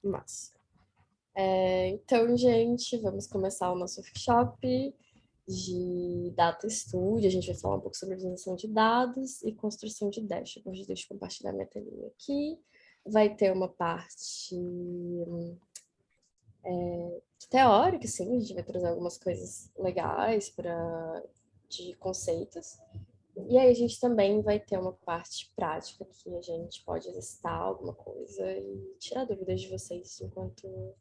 Massa. Então, gente, vamos começar o nosso workshop de Data Studio. A gente vai falar um pouco sobre visualização de dados e construção de dashboards. Deixa eu compartilhar minha telinha aqui. Vai ter uma parte teórica, sim, a gente vai trazer algumas coisas legais de conceitos. E aí a gente também vai ter uma parte prática que a gente pode exercitar alguma coisa e tirar dúvidas de vocês enquanto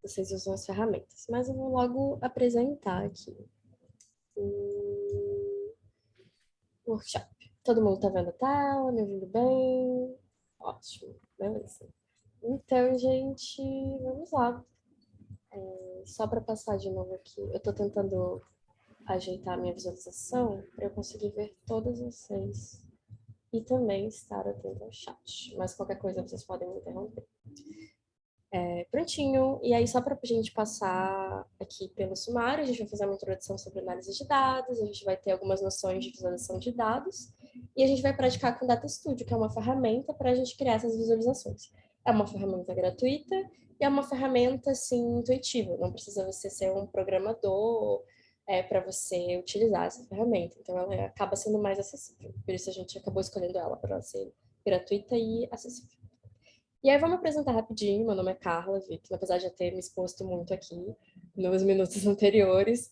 vocês usam as ferramentas. Mas eu vou logo apresentar aqui o workshop. Todo mundo tá vendo a tela, me ouvindo bem? Ótimo, beleza. Então, gente, vamos lá. Só para passar de novo aqui, eu estou tentando ajeitar a minha visualização para eu conseguir ver todos vocês e também estar atento ao chat. Mas qualquer coisa vocês podem me interromper. Prontinho. E aí, só para a gente passar aqui pelo sumário, a gente vai fazer uma introdução sobre análise de dados, a gente vai ter algumas noções de visualização de dados e a gente vai praticar com o Data Studio, que é uma ferramenta para a gente criar essas visualizações. É uma ferramenta gratuita e é uma ferramenta, assim, intuitiva. Não precisa você ser um programador para você utilizar essa ferramenta. Então, ela acaba sendo mais acessível. Por isso, a gente acabou escolhendo ela para ser gratuita e acessível. E aí, vamos apresentar rapidinho. Meu nome é Carla Vick, apesar de já ter me exposto muito aqui nos minutos anteriores,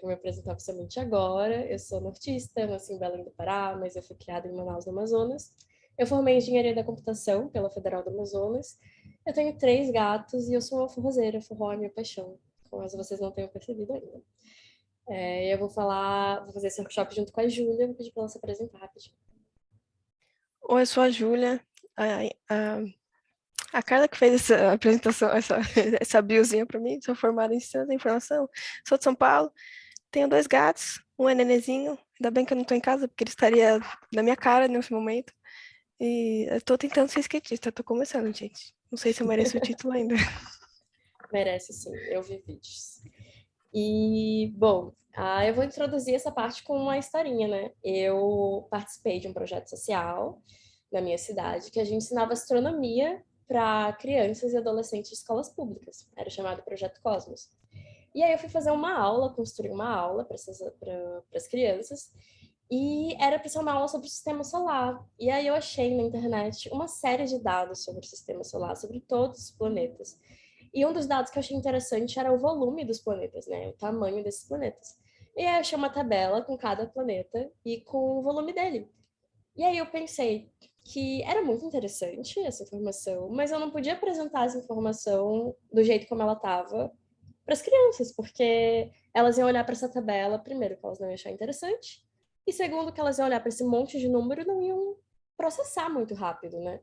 vou me apresentar oficialmente agora. Eu sou nortista, nasci em Belém do Pará, mas eu fui criada em Manaus, no Amazonas. Eu formei em Engenharia da Computação pela Federal do Amazonas. Eu tenho 3 gatos e eu sou uma forrozeira. Forró é minha paixão, caso vocês não tenham percebido ainda. Eu vou fazer esse workshop junto com a Júlia, vou pedir para ela se apresentar rapidinho. Oi, eu sou a Júlia. A Carla que fez essa apresentação, essa biozinha para mim. Sou formada em Ciência da Informação. Sou de São Paulo. Tenho 2 gatos. Um é nenenzinho. Ainda bem que eu não estou em casa, porque ele estaria na minha cara nesse momento. E eu tô tentando ser skatista. Tô começando, gente. Não sei se eu mereço o título ainda. Merece sim, eu vi vídeos. E, bom, eu vou introduzir essa parte com uma historinha, né? Eu participei de um projeto social na minha cidade que a gente ensinava astronomia para crianças e adolescentes de escolas públicas. Era chamado Projeto Cosmos. E aí eu fui fazer uma aula, construir uma aula para as crianças, e era para ser uma aula sobre o sistema solar. E aí eu achei na internet uma série de dados sobre o sistema solar, sobre todos os planetas. E um dos dados que eu achei interessante era o volume dos planetas, né? O tamanho desses planetas. E aí eu achei uma tabela com cada planeta e com o volume dele. E aí eu pensei que era muito interessante essa informação, mas eu não podia apresentar essa informação do jeito como ela estava para as crianças, porque elas iam olhar para essa tabela, primeiro, que elas não iam achar interessante, e segundo, que elas iam olhar para esse monte de número e não iam processar muito rápido, né?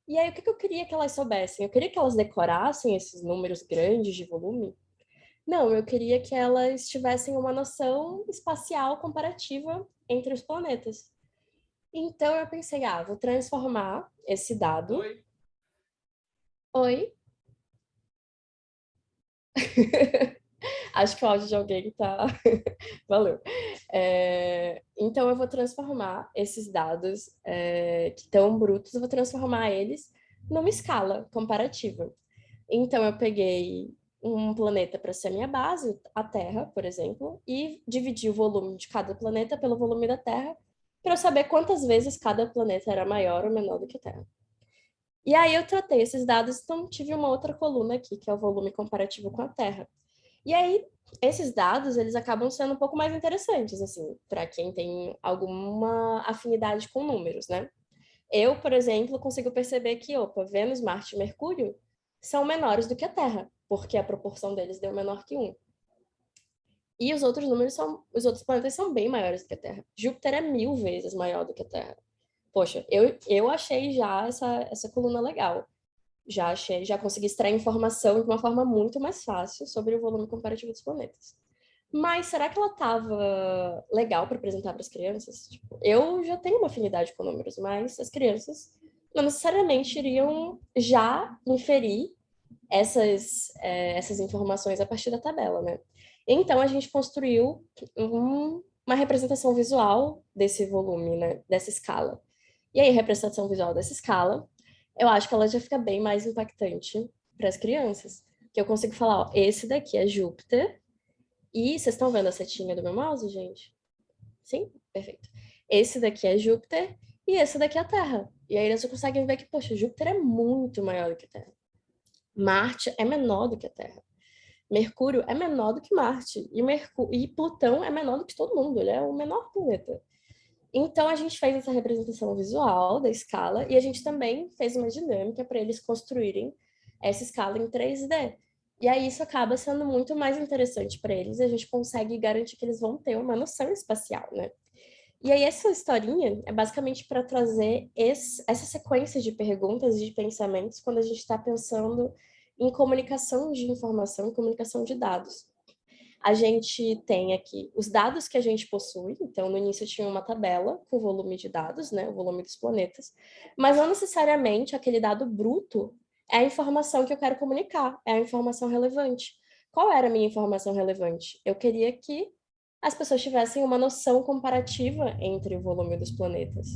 E aí, o que eu queria que elas soubessem? Eu queria que elas decorassem esses números grandes de volume? Não, eu queria que elas tivessem uma noção espacial comparativa entre os planetas. Então, eu pensei, vou transformar esse dado. Oi. Oi. Acho que o áudio de alguém tá. Valeu. Então, eu vou transformar esses dados que estão brutos, eu vou transformar eles numa escala comparativa. Então, eu peguei um planeta para ser a minha base, a Terra, por exemplo, e dividi o volume de cada planeta pelo volume da Terra, para eu saber quantas vezes cada planeta era maior ou menor do que a Terra. E aí eu tratei esses dados, então tive uma outra coluna aqui, que é o volume comparativo com a Terra. E aí, esses dados, eles acabam sendo um pouco mais interessantes, assim, para quem tem alguma afinidade com números, né? Eu, por exemplo, consigo perceber que, Vênus, Marte e Mercúrio são menores do que a Terra, porque a proporção deles deu menor que 1. E os outros planetas são bem maiores do que a Terra. Júpiter é 1000 vezes maior do que a Terra. Poxa, eu achei já essa coluna legal. Já consegui extrair informação de uma forma muito mais fácil sobre o volume comparativo dos planetas. Mas será que ela estava legal para apresentar para as crianças? Tipo, eu já tenho uma afinidade com números, mas as crianças não necessariamente iriam já inferir essas informações a partir da tabela, né? Então, a gente construiu uma representação visual desse volume, né? Dessa escala. E aí, a representação visual dessa escala eu acho que ela já fica bem mais impactante para as crianças. Que eu consigo falar, ó, esse daqui é Júpiter. E vocês estão vendo a setinha do meu mouse, gente? Sim? Perfeito. Esse daqui é Júpiter e esse daqui é a Terra. E aí eles conseguem ver que, poxa, Júpiter é muito maior do que a Terra. Marte é menor do que a Terra. Mercúrio é menor do que Marte. E Plutão é menor do que todo mundo. Ele é o menor planeta. Então, a gente fez essa representação visual da escala e a gente também fez uma dinâmica para eles construírem essa escala em 3D. E aí isso acaba sendo muito mais interessante para eles e a gente consegue garantir que eles vão ter uma noção espacial, né? E aí essa historinha é basicamente para trazer essa sequência de perguntas e de pensamentos quando a gente está pensando em comunicação de informação, comunicação de dados. A gente tem aqui os dados que a gente possui, então no início tinha uma tabela com o volume de dados, né, o volume dos planetas, mas não necessariamente aquele dado bruto é a informação que eu quero comunicar, é a informação relevante. Qual era a minha informação relevante? Eu queria que as pessoas tivessem uma noção comparativa entre o volume dos planetas.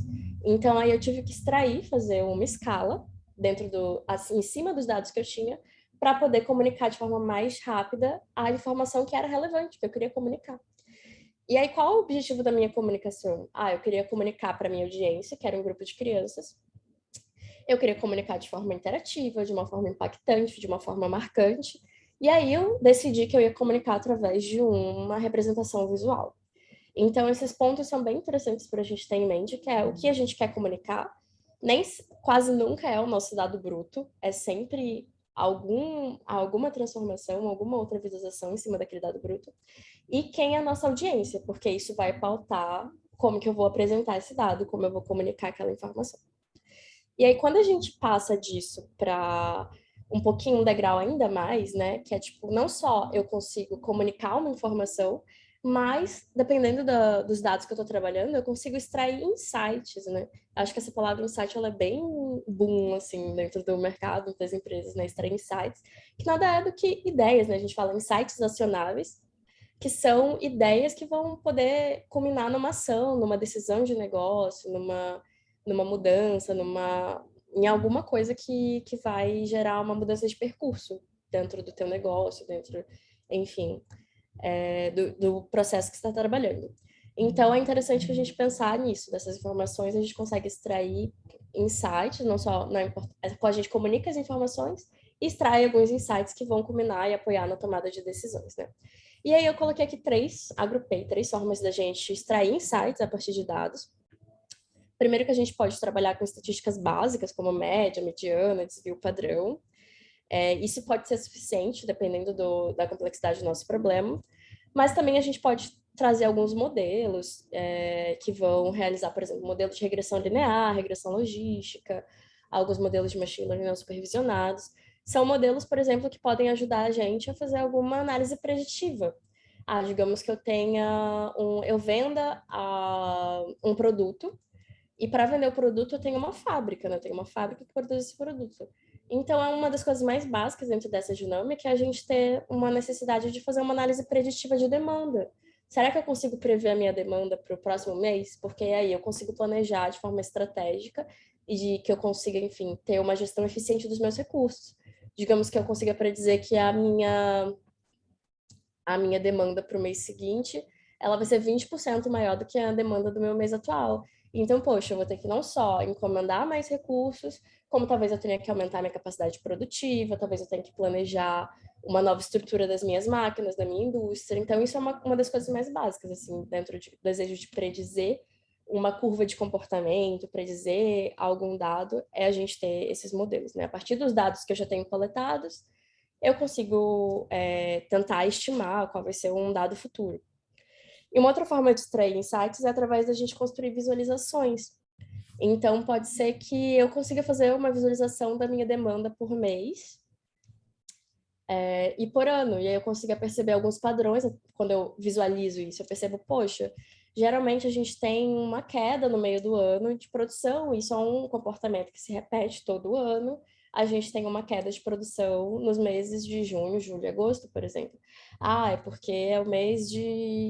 Então aí eu tive que extrair, fazer uma escala dentro do, assim, em cima dos dados que eu tinha, para poder comunicar de forma mais rápida a informação que era relevante, que eu queria comunicar. E aí, qual o objetivo da minha comunicação? Eu queria comunicar para minha audiência, que era um grupo de crianças. Eu queria comunicar de forma interativa, de uma forma impactante, de uma forma marcante. E aí eu decidi que eu ia comunicar através de uma representação visual. Então, esses pontos são bem interessantes para a gente ter em mente, que é o que a gente quer comunicar. Nem quase nunca é o nosso dado bruto, é sempre alguma transformação, alguma outra visualização em cima daquele dado bruto. E quem é a nossa audiência, porque isso vai pautar como que eu vou apresentar esse dado, como eu vou comunicar aquela informação. E aí, quando a gente passa disso para um pouquinho, um degrau ainda mais, né? Que é tipo, não só eu consigo comunicar uma informação, mas, dependendo dos dados que eu estou trabalhando, eu consigo extrair insights, né? Acho que essa palavra insight, ela é bem boom, assim, dentro do mercado, das empresas, né? Extrair insights, que nada é do que ideias, né? A gente fala insights acionáveis, que são ideias que vão poder culminar numa ação, numa decisão de negócio, numa mudança, em alguma coisa que vai gerar uma mudança de percurso dentro do teu negócio, enfim, do processo que você está trabalhando. Então, é interessante que a gente pensar nisso, dessas informações, a gente consegue extrair insights, não só, não importa, a gente comunica as informações e extrai alguns insights que vão culminar e apoiar na tomada de decisões, né? E aí eu coloquei aqui agrupei três formas da gente extrair insights a partir de dados. Primeiro que a gente pode trabalhar com estatísticas básicas, como média, mediana, desvio padrão. Isso pode ser suficiente, dependendo da complexidade do nosso problema. Mas também a gente pode trazer alguns modelos que vão realizar, por exemplo, modelo de regressão linear, regressão logística, alguns modelos de machine learning não supervisionados. São modelos, por exemplo, que podem ajudar a gente a fazer alguma análise preditiva. Digamos que eu venda um produto e para vender o produto eu tenho uma fábrica, né? Eu tenho uma fábrica que produz esse produto. Então, é uma das coisas mais básicas dentro dessa dinâmica é a gente ter uma necessidade de fazer uma análise preditiva de demanda. Será que eu consigo prever a minha demanda para o próximo mês? Porque aí eu consigo planejar de forma estratégica e de que eu consiga, enfim, ter uma gestão eficiente dos meus recursos. Digamos que eu consiga predizer que a minha demanda para o mês seguinte, ela vai ser 20% maior do que a demanda do meu mês atual. Então, poxa, eu vou ter que não só encomendar mais recursos, como talvez eu tenha que aumentar minha capacidade produtiva, talvez eu tenha que planejar uma nova estrutura das minhas máquinas, da minha indústria. Então, isso é uma das coisas mais básicas, assim, dentro do desejo de predizer uma curva de comportamento, predizer algum dado, é a gente ter esses modelos, né? A partir dos dados que eu já tenho coletados, eu consigo tentar estimar qual vai ser um dado futuro. E uma outra forma de extrair insights é através da gente construir visualizações. Então, pode ser que eu consiga fazer uma visualização da minha demanda por mês e por ano. E aí eu consiga perceber alguns padrões quando eu visualizo isso. Eu percebo, poxa, geralmente a gente tem uma queda no meio do ano de produção. Isso é um comportamento que se repete todo ano. A gente tem uma queda de produção nos meses de junho, julho e agosto, por exemplo. É porque é o mês de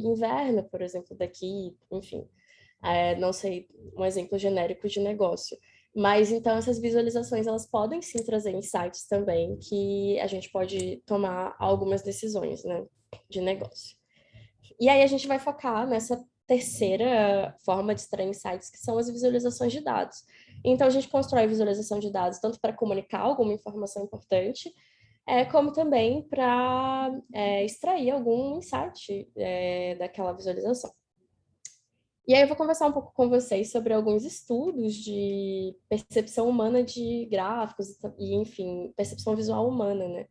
inverno, por exemplo, daqui, enfim. Não sei, um exemplo genérico de negócio. Mas então essas visualizações elas podem sim trazer insights também que a gente pode tomar algumas decisões, né, de negócio. E aí a gente vai focar nessa terceira forma de extrair insights, que são as visualizações de dados. Então a gente constrói visualização de dados tanto para comunicar alguma informação importante, como também para extrair algum insight daquela visualização. E aí eu vou conversar um pouco com vocês sobre alguns estudos de percepção humana de gráficos e, enfim, percepção visual humana, né?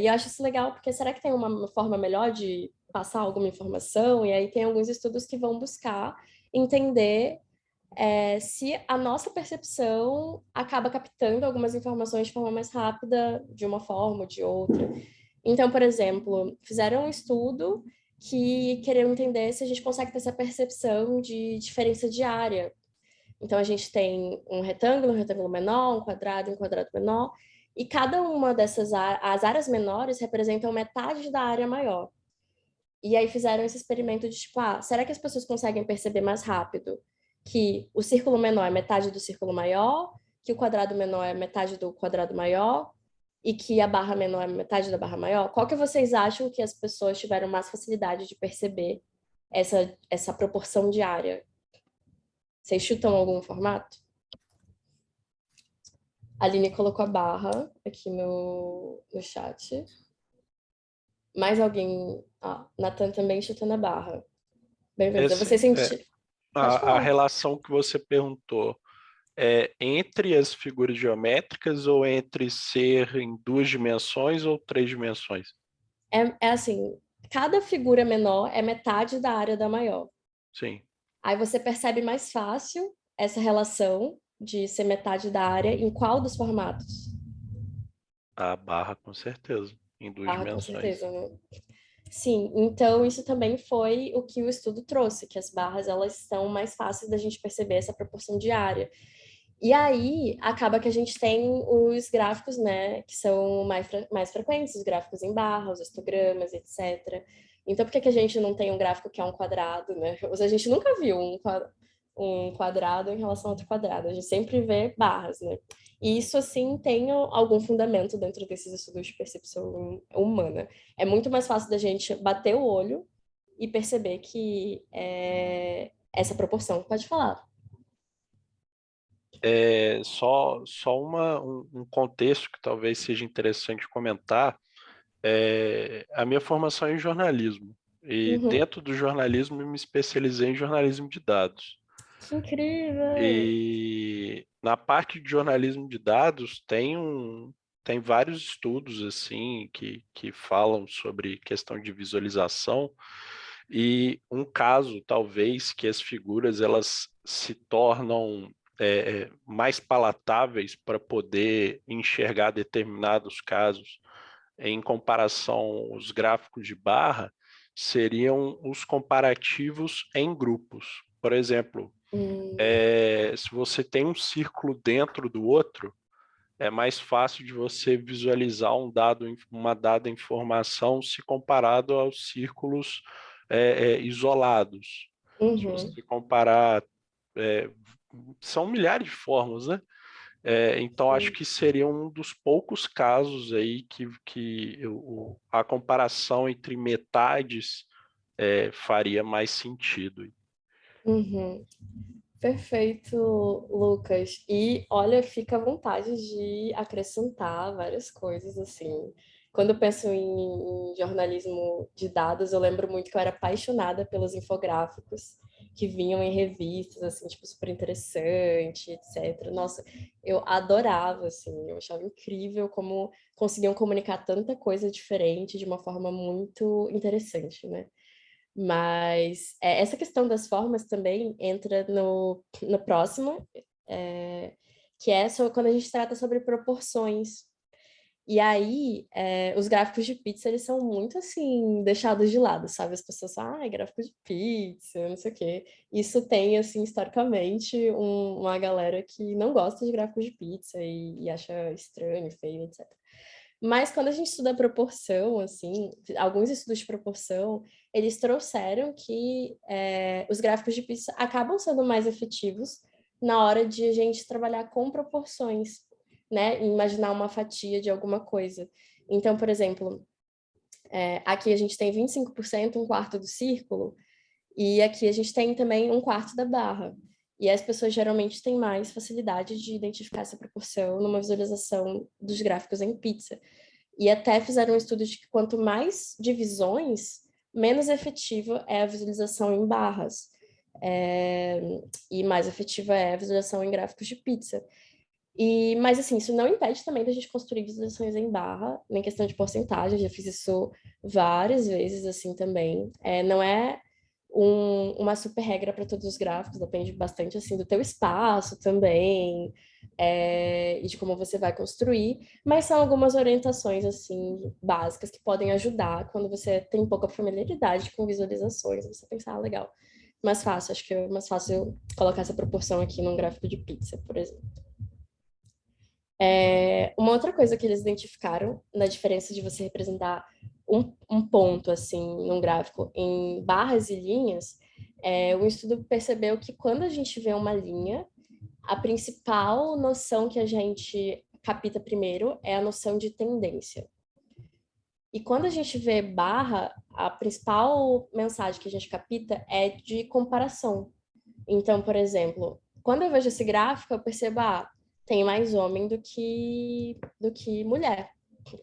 E eu acho isso legal porque será que tem uma forma melhor de passar alguma informação? E aí tem alguns estudos que vão buscar entender se a nossa percepção acaba captando algumas informações de forma mais rápida, de uma forma ou de outra. Então, por exemplo, fizeram um estudo que queriam entender se a gente consegue ter essa percepção de diferença de área. Então, a gente tem um retângulo menor, um quadrado menor, e cada uma dessas as áreas menores representam metade da área maior. E aí fizeram esse experimento de tipo, será que as pessoas conseguem perceber mais rápido que o círculo menor é metade do círculo maior, que o quadrado menor é metade do quadrado maior e que a barra menor é metade da barra maior? Qual que vocês acham que as pessoas tiveram mais facilidade de perceber essa proporção de área? Vocês chutam algum formato? A Aline colocou a barra aqui no chat. Mais alguém? Nathan também chutando a barra. Bem-vindos. Você sentiu. Pode A falar. relação que você perguntou é entre as figuras geométricas ou entre ser em 2 dimensões ou 3 dimensões? É assim, cada figura menor é metade da área da maior. Sim. Aí você percebe mais fácil essa relação de ser metade da área em qual dos formatos? A barra, com certeza, em 2 Com dimensões. certeza, né? Sim, então isso também foi o que o estudo trouxe, que as barras elas são mais fáceis da gente perceber essa proporção de área. E aí acaba que a gente tem os gráficos, né, que são mais frequentes, os gráficos em barra, os histogramas, etc. Então, por que que a gente não tem um gráfico que é um quadrado, né? A gente nunca viu um quadrado em relação a outro quadrado, a gente sempre vê barras, né? E isso, assim, tem algum fundamento dentro desses estudos de percepção humana. É muito mais fácil da gente bater o olho e perceber que essa proporção. Pode falar. Só um contexto que talvez seja interessante comentar. A minha formação é em jornalismo. E Uhum. dentro do jornalismo eu me especializei em jornalismo de dados. Que incrível! E na parte de jornalismo de dados tem vários estudos assim que falam sobre questão de visualização, e um caso talvez que as figuras elas se tornam mais palatáveis para poder enxergar determinados casos em comparação aos gráficos de barra seriam os comparativos em grupos. Por exemplo, se você tem um círculo dentro do outro, é mais fácil de você visualizar uma dada informação se comparado aos círculos isolados. Se Uhum, você comparar, é, são milhares de formas, né? Então, acho sim. que seria um dos poucos casos aí a comparação entre metades faria mais sentido. Uhum. Perfeito, Lucas. E olha, fica à vontade de acrescentar várias coisas assim. Quando eu penso em jornalismo de dados, eu lembro muito que eu era apaixonada pelos infográficos que vinham em revistas, assim, tipo, super interessante, etc. Nossa, eu adorava, assim, eu achava incrível como conseguiam comunicar tanta coisa diferente de uma forma muito interessante, né? Mas essa questão das formas também entra no próximo, que é quando a gente trata sobre proporções. E aí, os gráficos de pizza, eles são muito, assim, deixados de lado, sabe? As pessoas falam, gráfico de pizza, não sei o quê. Isso tem, assim, historicamente, uma galera que não gosta de gráficos de pizza e acha estranho, feio, etc. Mas quando a gente estuda a proporção, assim, alguns estudos de proporção, eles trouxeram que os gráficos de pizza acabam sendo mais efetivos na hora de a gente trabalhar com proporções, né? E imaginar uma fatia de alguma coisa. Então, por exemplo, aqui a gente tem 25%, um quarto do círculo, e aqui a gente tem também um quarto da barra. E as pessoas geralmente têm mais facilidade de identificar essa proporção numa visualização dos gráficos em pizza. E até fizeram um estudo de que quanto mais divisões, menos efetiva é a visualização em barras. E mais efetiva é a visualização em gráficos de pizza. Mas, assim, isso não impede também da gente construir visualizações em barra, nem questão de porcentagem, já fiz isso várias vezes, assim, também. Não é uma super regra para todos os gráficos, depende bastante, assim, do teu espaço também, e de como você vai construir, mas são algumas orientações, assim, básicas que podem ajudar quando você tem pouca familiaridade com visualizações, você pensar, legal, mais fácil, acho que é mais fácil colocar essa proporção aqui num gráfico de pizza, por exemplo. Uma outra coisa que eles identificaram na diferença de você representar um ponto, assim, num gráfico em barras e linhas, o estudo percebeu que quando a gente vê uma linha, a principal noção que a gente capta primeiro é a noção de tendência. E quando a gente vê barra, a principal mensagem que a gente capta é de comparação. Então, por exemplo, quando eu vejo esse gráfico, eu percebo, tem mais homem do que mulher.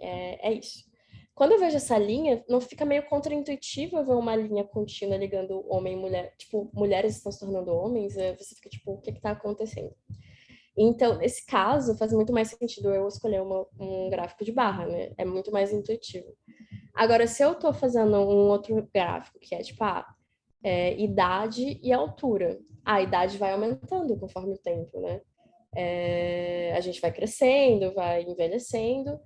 É isso. Quando eu vejo essa linha, não fica meio contraintuitivo ver uma linha contínua ligando homem e mulher. Tipo, mulheres estão se tornando homens, você fica tipo, o que está acontecendo? Então, nesse caso, faz muito mais sentido eu escolher um gráfico de barra, né? É muito mais intuitivo. Agora, se eu estou fazendo um outro gráfico, que é tipo, idade e altura. A idade vai aumentando conforme o tempo, né? A gente vai crescendo, vai envelhecendo,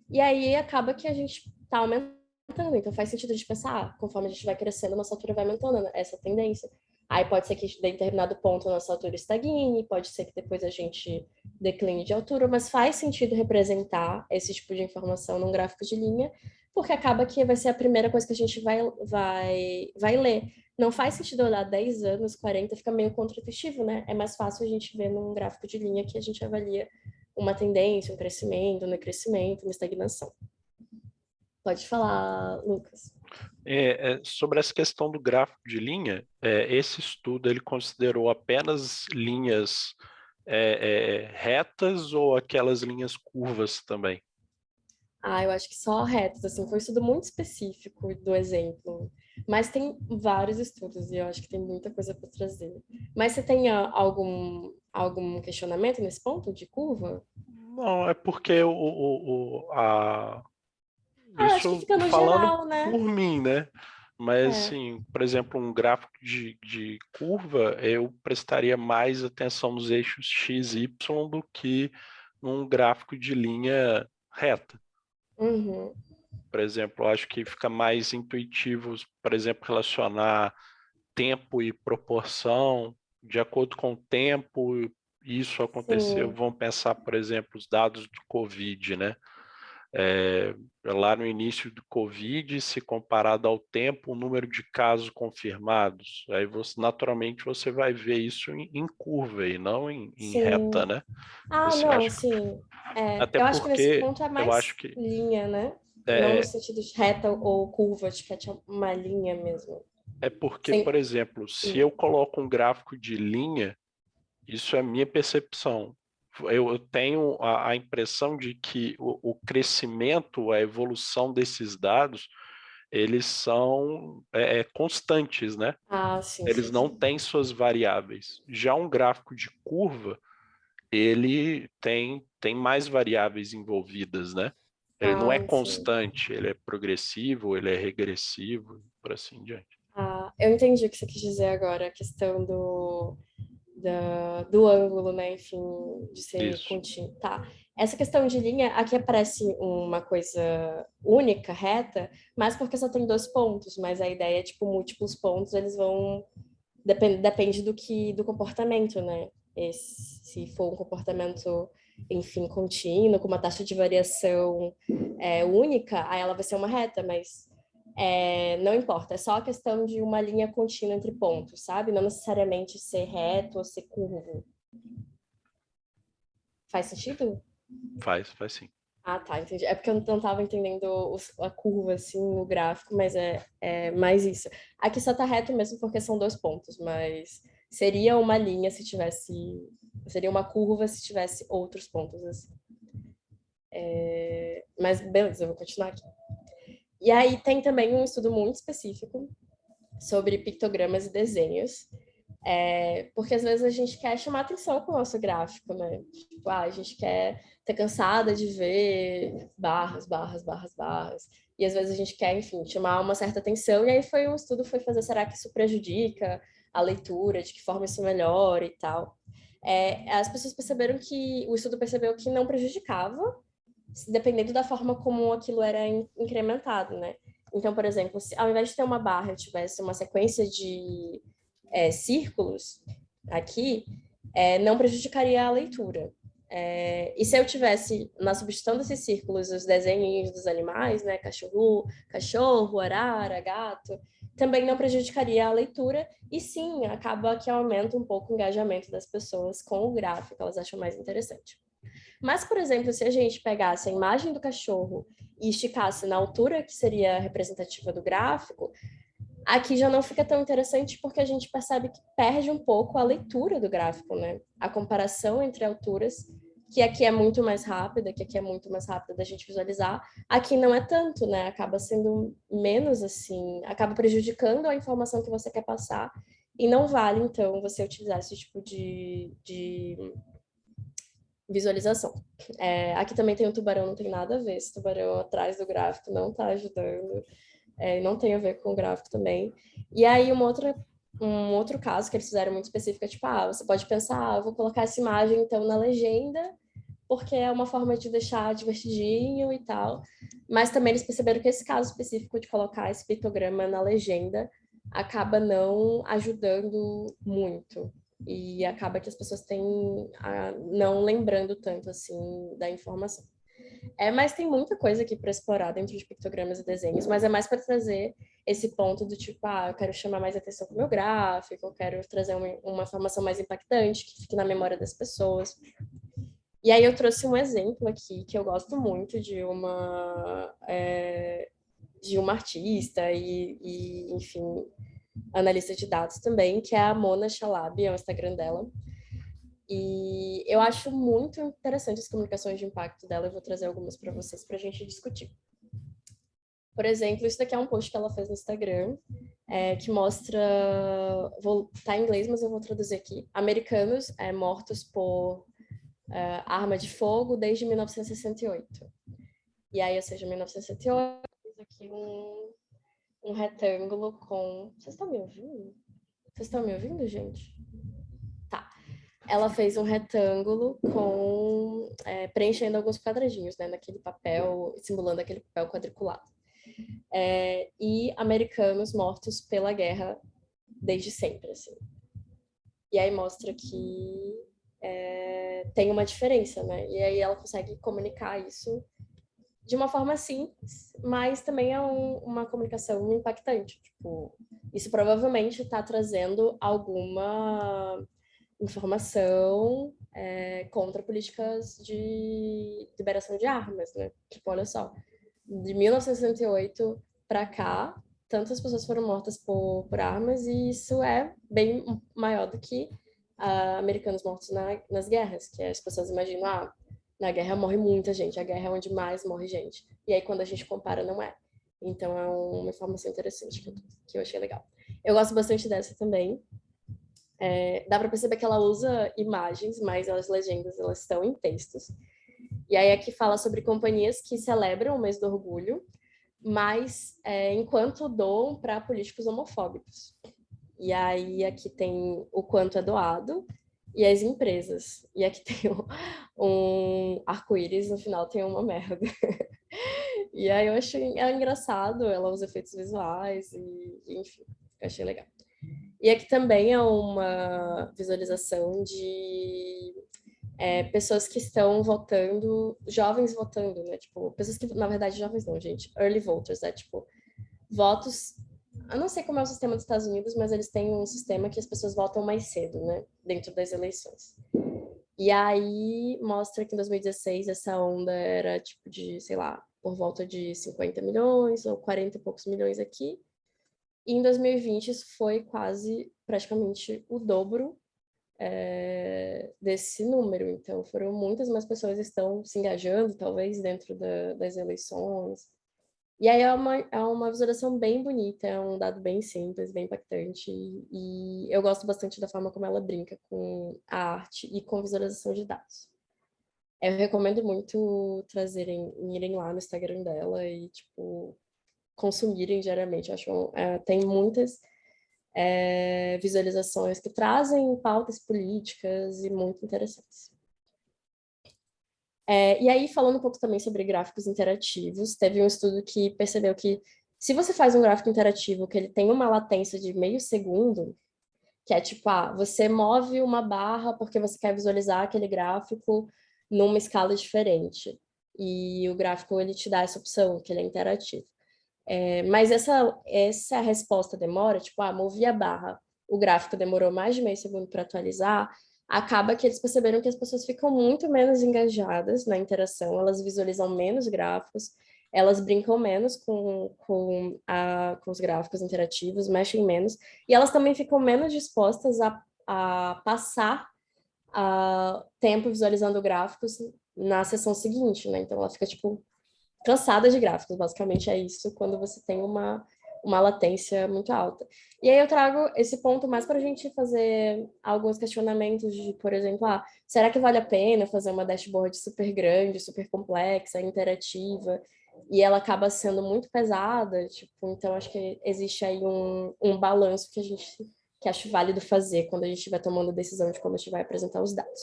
e aí acaba que a gente está aumentando. Então faz sentido a gente pensar, conforme a gente vai crescendo, nossa altura vai aumentando, né? Essa tendência. Aí pode ser que em determinado ponto a nossa altura estagne, pode ser que depois a gente decline de altura, mas faz sentido representar esse tipo de informação num gráfico de linha, porque acaba que vai ser a primeira coisa que a gente vai ler. Não faz sentido olhar 10 anos, 40, fica meio contra-intuitivo, né? É mais fácil a gente ver num gráfico de linha que a gente avalia uma tendência, um crescimento, um decrescimento, uma estagnação. Pode falar, Lucas. Sobre essa questão do gráfico de linha, esse estudo ele considerou apenas linhas retas ou aquelas linhas curvas também? Eu acho que só retos, assim, foi um estudo muito específico do exemplo. Mas tem vários estudos e eu acho que tem muita coisa para trazer. Mas você tem algum questionamento nesse ponto de curva? Não, é porque Eu acho que isso fica no falando geral, né? por mim, né? Mas, É. assim, por exemplo, um gráfico de curva, eu prestaria mais atenção nos eixos x, y do que num gráfico de linha reta. Uhum. Por exemplo, eu acho que fica mais intuitivo, por exemplo, relacionar tempo e proporção, de acordo com o tempo, isso aconteceu. Sim. Vamos pensar, por exemplo, os dados do Covid, né? Lá no início do Covid, se comparado ao tempo, o número de casos confirmados, aí naturalmente você vai ver isso em curva e não em reta, Sim. né? Assim, Não, acho, sim. até Eu acho que nesse porque ponto é eu acho mais que linha, né? Não no é, sentido de reta ou curva, de que é uma linha mesmo. é porque, Sim. por exemplo, se eu coloco um gráfico de linha, isso é a minha percepção. Eu tenho a impressão de que o crescimento, a evolução desses dados, eles são constantes, né? Sim, Eles sim, não sim. têm suas variáveis. Já um gráfico de curva, ele tem mais variáveis envolvidas, né? Ele não é Sim. constante, ele é progressivo, ele é regressivo, por assim em diante. Eu entendi o que você quis dizer agora, a questão do ângulo, né? Enfim, de ser Isso. contínuo. Tá. Essa questão de linha, aqui aparece uma coisa única, reta, mas porque só tem dois pontos, mas a ideia é, tipo, múltiplos pontos, eles vão... Depende do comportamento, né? Se for um comportamento, enfim, contínuo, com uma taxa de variação única, aí ela vai ser uma reta, mas não importa, é só a questão de uma linha contínua entre pontos, sabe? Não necessariamente ser reto ou ser curvo. Faz sentido? Faz sim. Ah, tá, entendi. É porque eu não estava entendendo a curva, assim, o gráfico, mas é mais isso. Aqui só tá reto mesmo porque são 2 pontos, mas seria uma linha se tivesse... Seria uma curva se tivesse outros pontos, assim. Mas beleza, eu vou continuar aqui. E aí tem também um estudo muito específico sobre pictogramas e desenhos, porque às vezes a gente quer chamar atenção com o nosso gráfico, né? Tipo, a gente quer ter cansada de ver barras, barras, barras, barras. E às vezes a gente quer, enfim, chamar uma certa atenção. E aí foi um estudo, foi fazer, será que isso prejudica a leitura? De que forma isso melhora e tal? As pessoas perceberam que, o estudo percebeu que não prejudicava, dependendo da forma como aquilo era incrementado, né? Então, por exemplo, se ao invés de ter uma barra, eu tivesse uma sequência de círculos aqui, não prejudicaria a leitura. E se eu tivesse, na substituição desses círculos, os desenhos dos animais, né, cachorro, arara, gato, também não prejudicaria a leitura, e sim, acaba que aumenta um pouco o engajamento das pessoas com o gráfico, elas acham mais interessante. Mas, por exemplo, se a gente pegasse a imagem do cachorro e esticasse na altura que seria representativa do gráfico, aqui já não fica tão interessante porque a gente percebe que perde um pouco a leitura do gráfico, né? A comparação entre alturas, que aqui é muito mais rápida, que aqui é muito mais rápida da gente visualizar, aqui não é tanto, né? Acaba sendo menos assim, acaba prejudicando a informação que você quer passar e não vale, então, você utilizar esse tipo de visualização. Aqui também tem um tubarão, não tem nada a ver. Esse tubarão atrás do gráfico não está ajudando. Não tem a ver com o gráfico também. E aí, um outro caso que eles fizeram muito específico é tipo, você pode pensar, eu vou colocar essa imagem então na legenda, porque é uma forma de deixar divertidinho e tal. Mas também eles perceberam que esse caso específico de colocar esse pictograma na legenda acaba não ajudando muito. E acaba que as pessoas têm não lembrando tanto assim da informação. Mas tem muita coisa aqui para explorar dentro de pictogramas e desenhos, mas é mais para trazer esse ponto do tipo, eu quero chamar mais atenção para o meu gráfico, eu quero trazer uma informação mais impactante, que fique na memória das pessoas. E aí eu trouxe um exemplo aqui que eu gosto muito de uma artista e enfim, analista de dados também, que é a Mona Chalabi, é o Instagram dela. E eu acho muito interessante as comunicações de impacto dela. Eu vou trazer algumas para vocês para a gente discutir. Por exemplo, isso daqui é um post que ela fez no Instagram, que mostra... Tá em inglês, mas eu vou traduzir aqui. Americanos mortos por arma de fogo desde 1968. E aí, ou seja, 1968, fiz aqui um retângulo com... Vocês estão me ouvindo? Vocês estão me ouvindo, gente? Tá. Ela fez um retângulo preenchendo alguns quadradinhos, né, naquele papel, simulando aquele papel quadriculado. E americanos mortos pela guerra desde sempre, assim. E aí mostra que tem uma diferença, né? E aí ela consegue comunicar isso de uma forma simples, mas também é uma comunicação impactante. Tipo, isso provavelmente está trazendo alguma informação contra políticas de liberação de armas, né? Tipo, olha só, de 1968 para cá, tantas pessoas foram mortas por armas e isso é bem maior do que americanos mortos nas guerras, que as pessoas imaginam, na guerra morre muita gente, a guerra é onde mais morre gente. E aí, quando a gente compara, não é. Então, é uma informação interessante que eu achei legal. Eu gosto bastante dessa também. Dá para perceber que ela usa imagens, mas as legendas elas estão em textos. E aí aqui fala sobre companhias que celebram o mês do orgulho, mas enquanto doam para políticos homofóbicos. E aí aqui tem o quanto é doado e as empresas. E aqui tem um arco-íris, no final tem uma merda. E aí eu achei engraçado, ela usa efeitos visuais e enfim, eu achei legal. E aqui também é uma visualização de pessoas que estão votando, jovens votando, né? Tipo, pessoas que, na verdade, jovens não, gente, early voters, né? Tipo, votos. Eu não sei como é o sistema dos Estados Unidos, mas eles têm um sistema que as pessoas votam mais cedo, né? Dentro das eleições. E aí mostra que em 2016 essa onda era tipo de, sei lá, por volta de 50 milhões ou 40 e poucos milhões aqui. E em 2020 isso foi quase, praticamente o dobro desse número. Então foram muitas mais pessoas que estão se engajando, talvez, dentro das eleições. E aí é uma visualização bem bonita, é um dado bem simples, bem impactante. E eu gosto bastante da forma como ela brinca com a arte e com visualização de dados. Eu recomendo muito irem lá no Instagram dela e, tipo, consumirem diariamente. Eu acho tem muitas visualizações que trazem pautas políticas e muito interessantes. E aí, falando um pouco também sobre gráficos interativos, teve um estudo que percebeu que se você faz um gráfico interativo que ele tem uma latência de meio segundo, que é tipo, você move uma barra porque você quer visualizar aquele gráfico numa escala diferente. E o gráfico, ele te dá essa opção, que ele é interativo. Mas essa resposta demora, tipo, movi a barra, o gráfico demorou mais de meio segundo para atualizar, acaba que eles perceberam que as pessoas ficam muito menos engajadas na interação, elas visualizam menos gráficos, elas brincam menos com os gráficos interativos, mexem menos, e elas também ficam menos dispostas a passar tempo visualizando gráficos na sessão seguinte, né? Então ela fica, tipo, cansada de gráficos, basicamente é isso, quando você tem uma latência muito alta. E aí eu trago esse ponto mais para a gente fazer alguns questionamentos de, por exemplo, será que vale a pena fazer uma dashboard super grande, super complexa, interativa, e ela acaba sendo muito pesada, tipo, então acho que existe aí um balanço que acho válido fazer quando a gente estiver tomando decisão de como a gente vai apresentar os dados.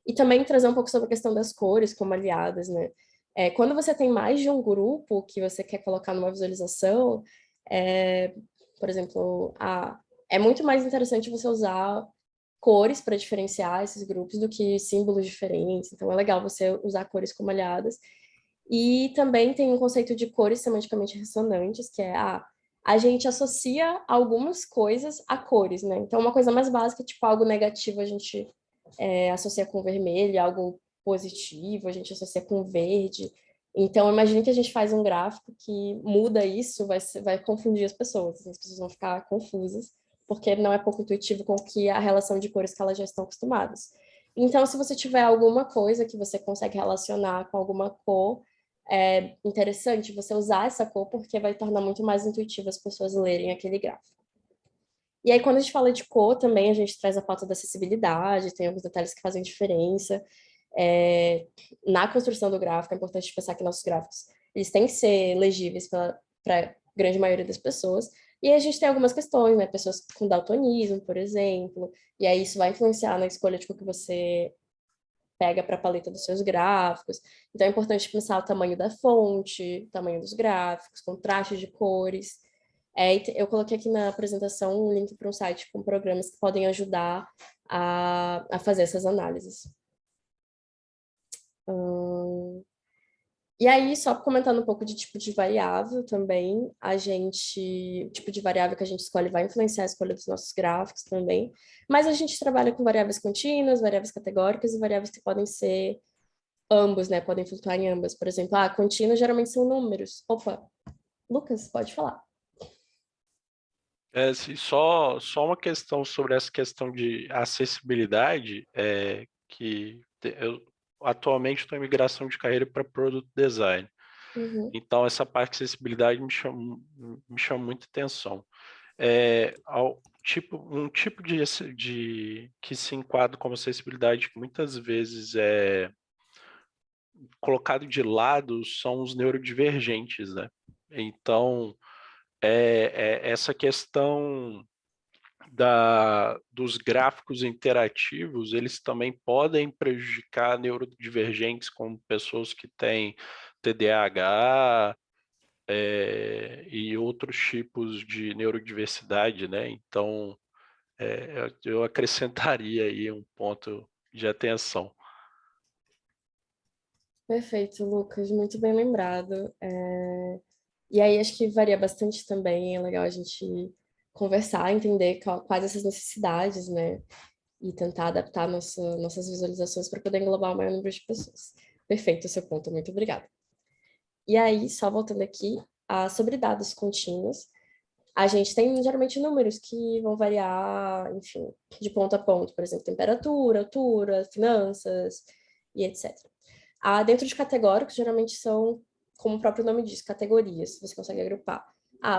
E também trazer um pouco sobre a questão das cores como aliadas, né? Quando você tem mais de um grupo que você quer colocar numa visualização, por exemplo, é muito mais interessante você usar cores para diferenciar esses grupos do que símbolos diferentes. Então, é legal você usar cores como aliadas. E também tem um conceito de cores semanticamente ressonantes, que é a gente associa algumas coisas a cores, né? Então, uma coisa mais básica, tipo algo negativo, a gente associa com vermelho, algo positivo, a gente associa com verde. Então, imagine que a gente faz um gráfico que muda isso, vai confundir as pessoas vão ficar confusas, porque não é pouco intuitivo com que a relação de cores que elas já estão acostumadas. Então, se você tiver alguma coisa que você consegue relacionar com alguma cor, é interessante você usar essa cor, porque vai tornar muito mais intuitivo as pessoas lerem aquele gráfico. E aí, quando a gente fala de cor, também a gente traz a pauta da acessibilidade, tem alguns detalhes que fazem diferença. Na construção do gráfico, é importante pensar que nossos gráficos eles têm que ser legíveis para a grande maioria das pessoas. E aí a gente tem algumas questões, né? Pessoas com daltonismo, por exemplo, e aí isso vai influenciar na escolha de o que você pega para a paleta dos seus gráficos. Então é importante pensar o tamanho da fonte, o tamanho dos gráficos, contraste de cores. Eu coloquei aqui na apresentação um link para um site com programas que podem ajudar a fazer essas análises. E aí, só comentando um pouco de tipo de variável também, o tipo de variável que a gente escolhe vai influenciar a escolha dos nossos gráficos também, mas a gente trabalha com variáveis contínuas, variáveis categóricas e variáveis que podem ser ambos, né? Podem flutuar em ambas. Por exemplo, contínua geralmente são números. Opa, Lucas, pode falar. Só uma questão sobre essa questão de acessibilidade, que eu atualmente estou em migração de carreira para Product Design. Uhum. Então, essa parte de acessibilidade me chama muita atenção. Um tipo de que se enquadra como acessibilidade que muitas vezes é colocado de lado são os neurodivergentes, né? Então, essa questão dos gráficos interativos, eles também podem prejudicar neurodivergentes, como pessoas que têm TDAH e outros tipos de neurodiversidade, né? Então, eu acrescentaria aí um ponto de atenção. Perfeito, Lucas, muito bem lembrado. E aí acho que varia bastante também, é legal a gente conversar, entender quais essas necessidades, né? e tentar adaptar nossas visualizações para poder englobar o maior número de pessoas. Perfeito o seu ponto, muito obrigada. E aí, só voltando aqui, sobre dados contínuos, a gente tem geralmente números que vão variar, enfim, de ponto a ponto, por exemplo, temperatura, altura, finanças e etc. Dentro de categóricos, geralmente são, como o próprio nome diz, categorias, você consegue agrupar.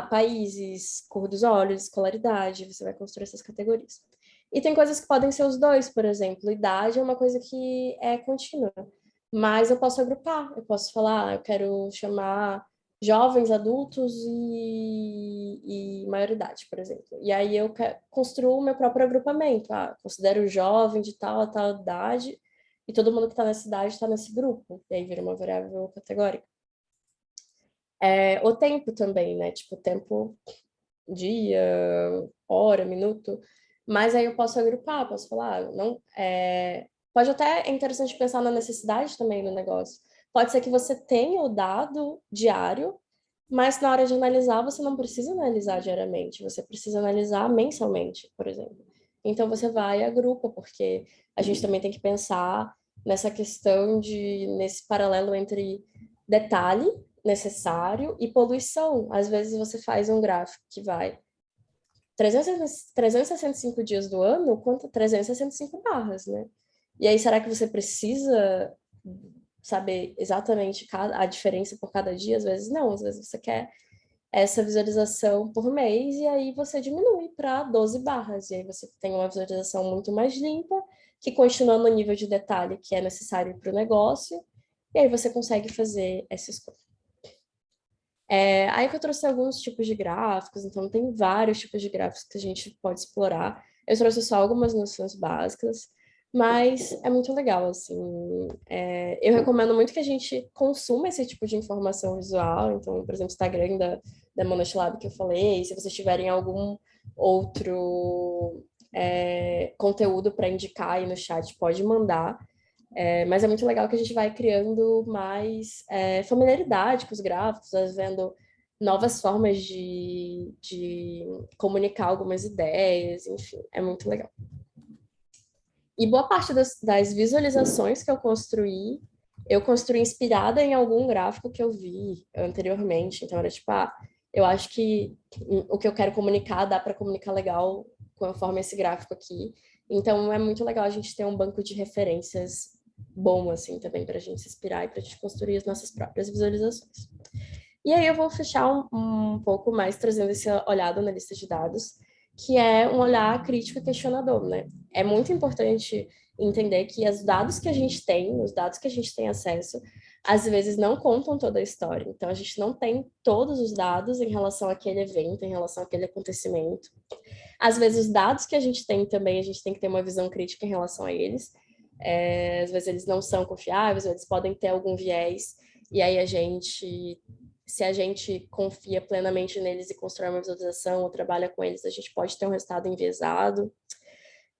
Países, cor dos olhos, escolaridade, você vai construir essas categorias. E tem coisas que podem ser os dois, por exemplo, idade é uma coisa que é contínua, mas eu posso agrupar, eu posso falar, eu quero chamar jovens, adultos e maioridade, por exemplo. E aí eu construo o meu próprio agrupamento. Considero jovem de tal a tal idade e todo mundo que está nessa idade está nesse grupo. E aí vira uma variável categórica. O tempo também, né? Tipo, tempo, dia, hora, minuto. Mas aí eu posso agrupar, posso falar, não, pode até, é interessante pensar na necessidade também do negócio. Pode ser que você tenha o dado diário, mas na hora de analisar, você não precisa analisar diariamente, você precisa analisar mensalmente, por exemplo. Então você vai e agrupa, porque a gente também tem que pensar nessa questão nesse paralelo entre detalhe necessário e poluição. Às vezes você faz um gráfico que vai 365 dias do ano conta 365 barras, né? E aí, será que você precisa saber exatamente a diferença por cada dia? Às vezes não, às vezes você quer essa visualização por mês e aí você diminui para 12 barras. E aí você tem uma visualização muito mais limpa, que continua no nível de detalhe que é necessário para o negócio, e aí você consegue fazer essa escolha. Aí que eu trouxe alguns tipos de gráficos, então tem vários tipos de gráficos que a gente pode explorar. Eu trouxe só algumas noções básicas, mas é muito legal, assim. Eu recomendo muito que a gente consuma esse tipo de informação visual, então, por exemplo, o Instagram da Monash Lab que eu falei, se vocês tiverem algum outro conteúdo para indicar aí no chat, pode mandar. Mas é muito legal que a gente vai criando mais familiaridade com os gráficos, vendo novas formas de comunicar algumas ideias, enfim, é muito legal. E boa parte das visualizações que eu construí inspirada em algum gráfico que eu vi anteriormente. Então, era tipo, eu acho que o que eu quero comunicar dá para comunicar legal conforme esse gráfico aqui. Então, é muito legal a gente ter um banco de referências bom, assim, também para a gente se inspirar e para a gente construir as nossas próprias visualizações. E aí eu vou fechar um pouco mais trazendo esse olhado na lista de dados, que é um olhar crítico e questionador, né? É muito importante entender que os dados que a gente tem, os dados que a gente tem acesso, às vezes não contam toda a história. Então, a gente não tem todos os dados em relação àquele evento, em relação àquele acontecimento. Às vezes, os dados que a gente tem também, a gente tem que ter uma visão crítica em relação a eles. Às vezes, eles não são confiáveis, ou eles podem ter algum viés, e aí se a gente confia plenamente neles e constrói uma visualização ou trabalha com eles, a gente pode ter um resultado enviesado.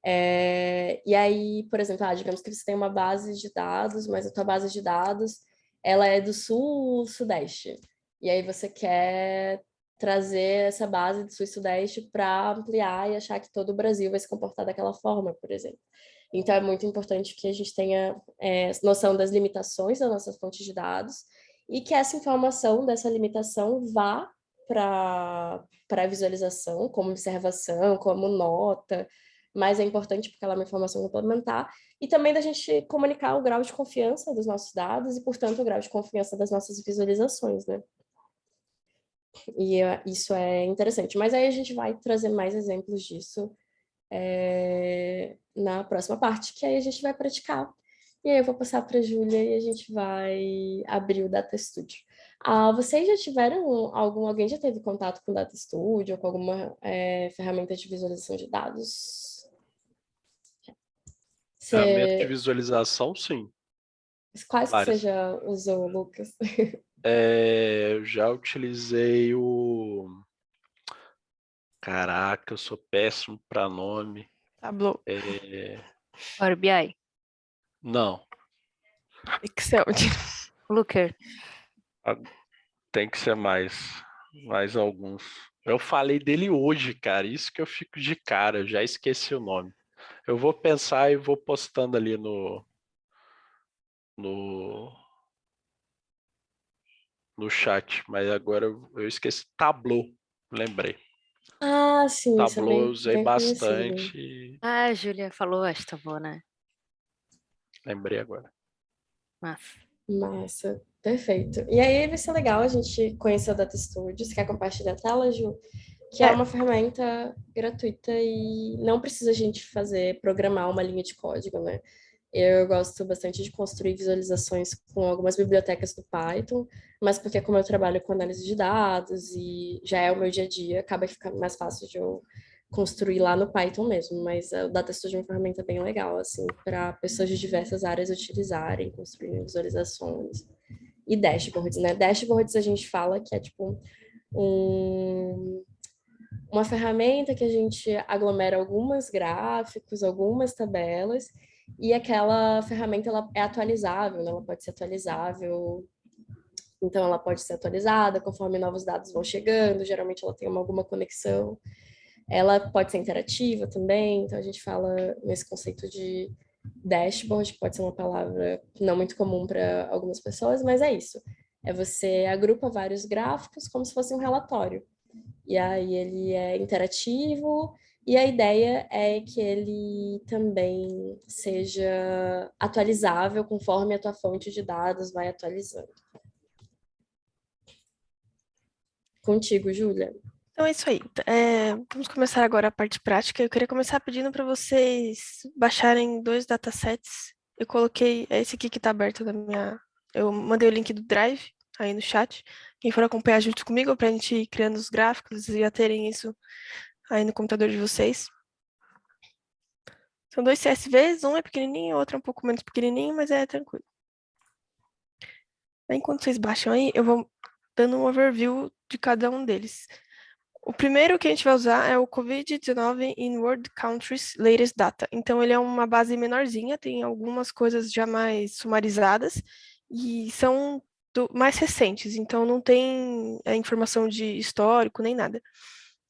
E aí, por exemplo, digamos que você tem uma base de dados, mas a tua base de dados ela é do sul-sudeste. E aí você quer trazer essa base do sul e sudeste para ampliar e achar que todo o Brasil vai se comportar daquela forma, por exemplo. Então, é muito importante que a gente tenha noção das limitações das nossas fontes de dados e que essa informação dessa limitação vá para a visualização, como observação, como nota, mas é importante porque ela é uma informação complementar, e também da gente comunicar o grau de confiança dos nossos dados e, portanto, o grau de confiança das nossas visualizações, né? E isso é interessante. Mas aí a gente vai trazer mais exemplos disso na próxima parte, que aí a gente vai praticar. E aí eu vou passar para a Júlia e a gente vai abrir o Data Studio. Vocês já tiveram alguém já teve contato com o Data Studio ou com alguma ferramenta de visualização de dados? Ferramenta de visualização, sim. Quais que você Várias. já usou, Lucas? Eu já utilizei o... Caraca, eu sou péssimo para nome. Tableau. Power BI. Não. Excel. Looker. Tem que ser mais alguns. Eu falei dele hoje, cara. Isso que eu fico de cara. Eu já esqueci o nome. Eu vou pensar e vou postando ali no, no chat, mas agora eu esqueci. Tableau, lembrei. Ah, sim, isso é Tableau eu bem, usei bem bastante conhecido. e Ah, a Júlia falou, acho que tá né? lembrei agora. Massa. Massa, perfeito. E aí vai ser legal a gente conhecer o Data Studio. Você quer compartilhar a tela, Ju? Que é É, uma ferramenta gratuita e não precisa a gente programar uma linha de código, né? Eu gosto bastante de construir visualizações com algumas bibliotecas do Python, mas porque como eu trabalho com análise de dados e já é o meu dia a dia, acaba ficando mais fácil de eu construir lá no Python mesmo. Mas o Data Studio é uma ferramenta bem legal, assim, para pessoas de diversas áreas utilizarem, construir visualizações e dashboards, né? Dashboards a gente fala que é tipo um uma ferramenta que a gente aglomera alguns gráficos, algumas tabelas, e aquela ferramenta ela é atualizável, né? Ela pode ser atualizável, então ela pode ser atualizada conforme novos dados vão chegando, geralmente ela tem alguma conexão. Ela pode ser interativa também, então a gente fala nesse conceito de dashboard, que pode ser uma palavra não muito comum para algumas pessoas, mas é isso. É você agrupa vários gráficos como se fosse um relatório. E aí ele é interativo, e a ideia é que ele também seja atualizável conforme a tua fonte de dados vai atualizando. Contigo, Júlia. então é isso aí. Vamos começar agora a parte prática. Eu queria começar pedindo para vocês baixarem 2 datasets. Eu coloquei esse aqui que está aberto na minha. Eu mandei o link do Drive aí no chat. Quem for acompanhar junto comigo para a gente ir criando os gráficos e já terem isso aí no computador de vocês. São 2 CSVs, um é pequenininho, o outro é um pouco menos pequenininho, mas é tranquilo. Aí, enquanto vocês baixam aí, eu vou dando um overview de cada um deles. O primeiro que a gente vai usar é o COVID-19 in World Countries Latest Data. Então, ele é uma base menorzinha, tem algumas coisas já mais sumarizadas e são mais recentes, então não tem informação de histórico nem nada.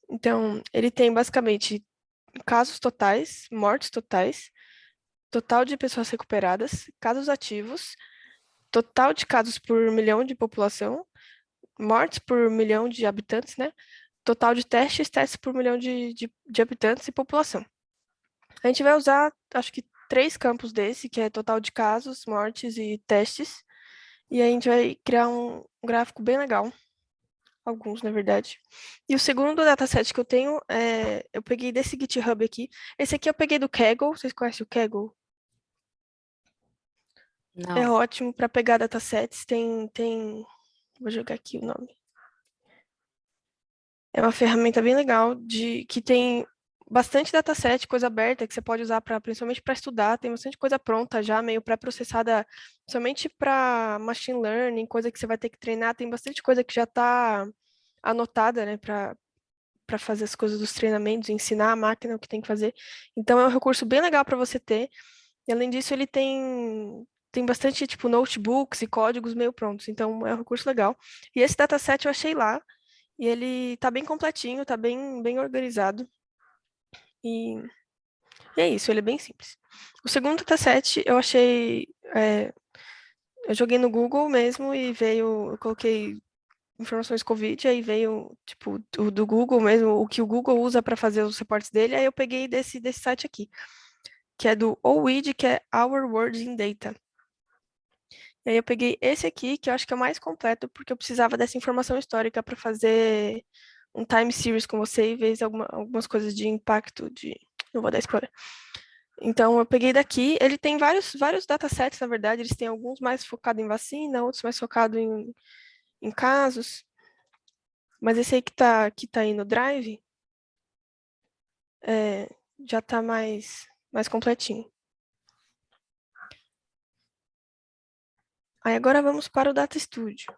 Então, ele tem basicamente casos totais, mortes totais, total de pessoas recuperadas, casos ativos, total de casos por milhão de população, mortes por milhão de habitantes, né? Total de testes, testes por milhão de habitantes e população. A gente vai usar, acho que 3 campos desse, que é total de casos, mortes e testes. E aí a gente vai criar um gráfico bem legal. Alguns, na verdade. E o segundo dataset que eu tenho, eu peguei desse GitHub aqui. Esse aqui eu peguei do Kaggle. Vocês conhecem o Kaggle? É Não. ótimo para pegar datasets. Vou jogar aqui o nome. É uma ferramenta bem legal que tem bastante dataset, coisa aberta que você pode usar principalmente para estudar. Tem bastante coisa pronta já, meio pré-processada, somente para machine learning, coisa que você vai ter que treinar. Tem bastante coisa que já está anotada, né, para fazer as coisas dos treinamentos, ensinar a máquina o que tem que fazer. Então é um recurso bem legal para você ter. E além disso, ele tem bastante tipo notebooks e códigos meio prontos. Então é um recurso legal. E esse dataset eu achei lá. E ele tá bem completinho, tá bem organizado. E, e é isso, ele é bem simples. O segundo dataset eu achei. Eu joguei no Google mesmo e veio. Eu coloquei informações Covid, aí veio, tipo, o do Google mesmo, o que o Google usa para fazer os reportes dele. Aí eu peguei desse site aqui, que é do OWID, que é Our World in Data. E aí eu peguei esse aqui, que eu acho que é o mais completo, porque eu precisava dessa informação histórica para fazer um time series com você e ver algumas coisas de impacto de. Não vou dar spoiler. Então, eu peguei daqui. Ele tem vários datasets, na verdade. Eles têm alguns mais focados em vacina, outros mais focados em casos. Mas esse aí que tá aí no Drive já tá mais completinho. Aí agora vamos para o Data Studio.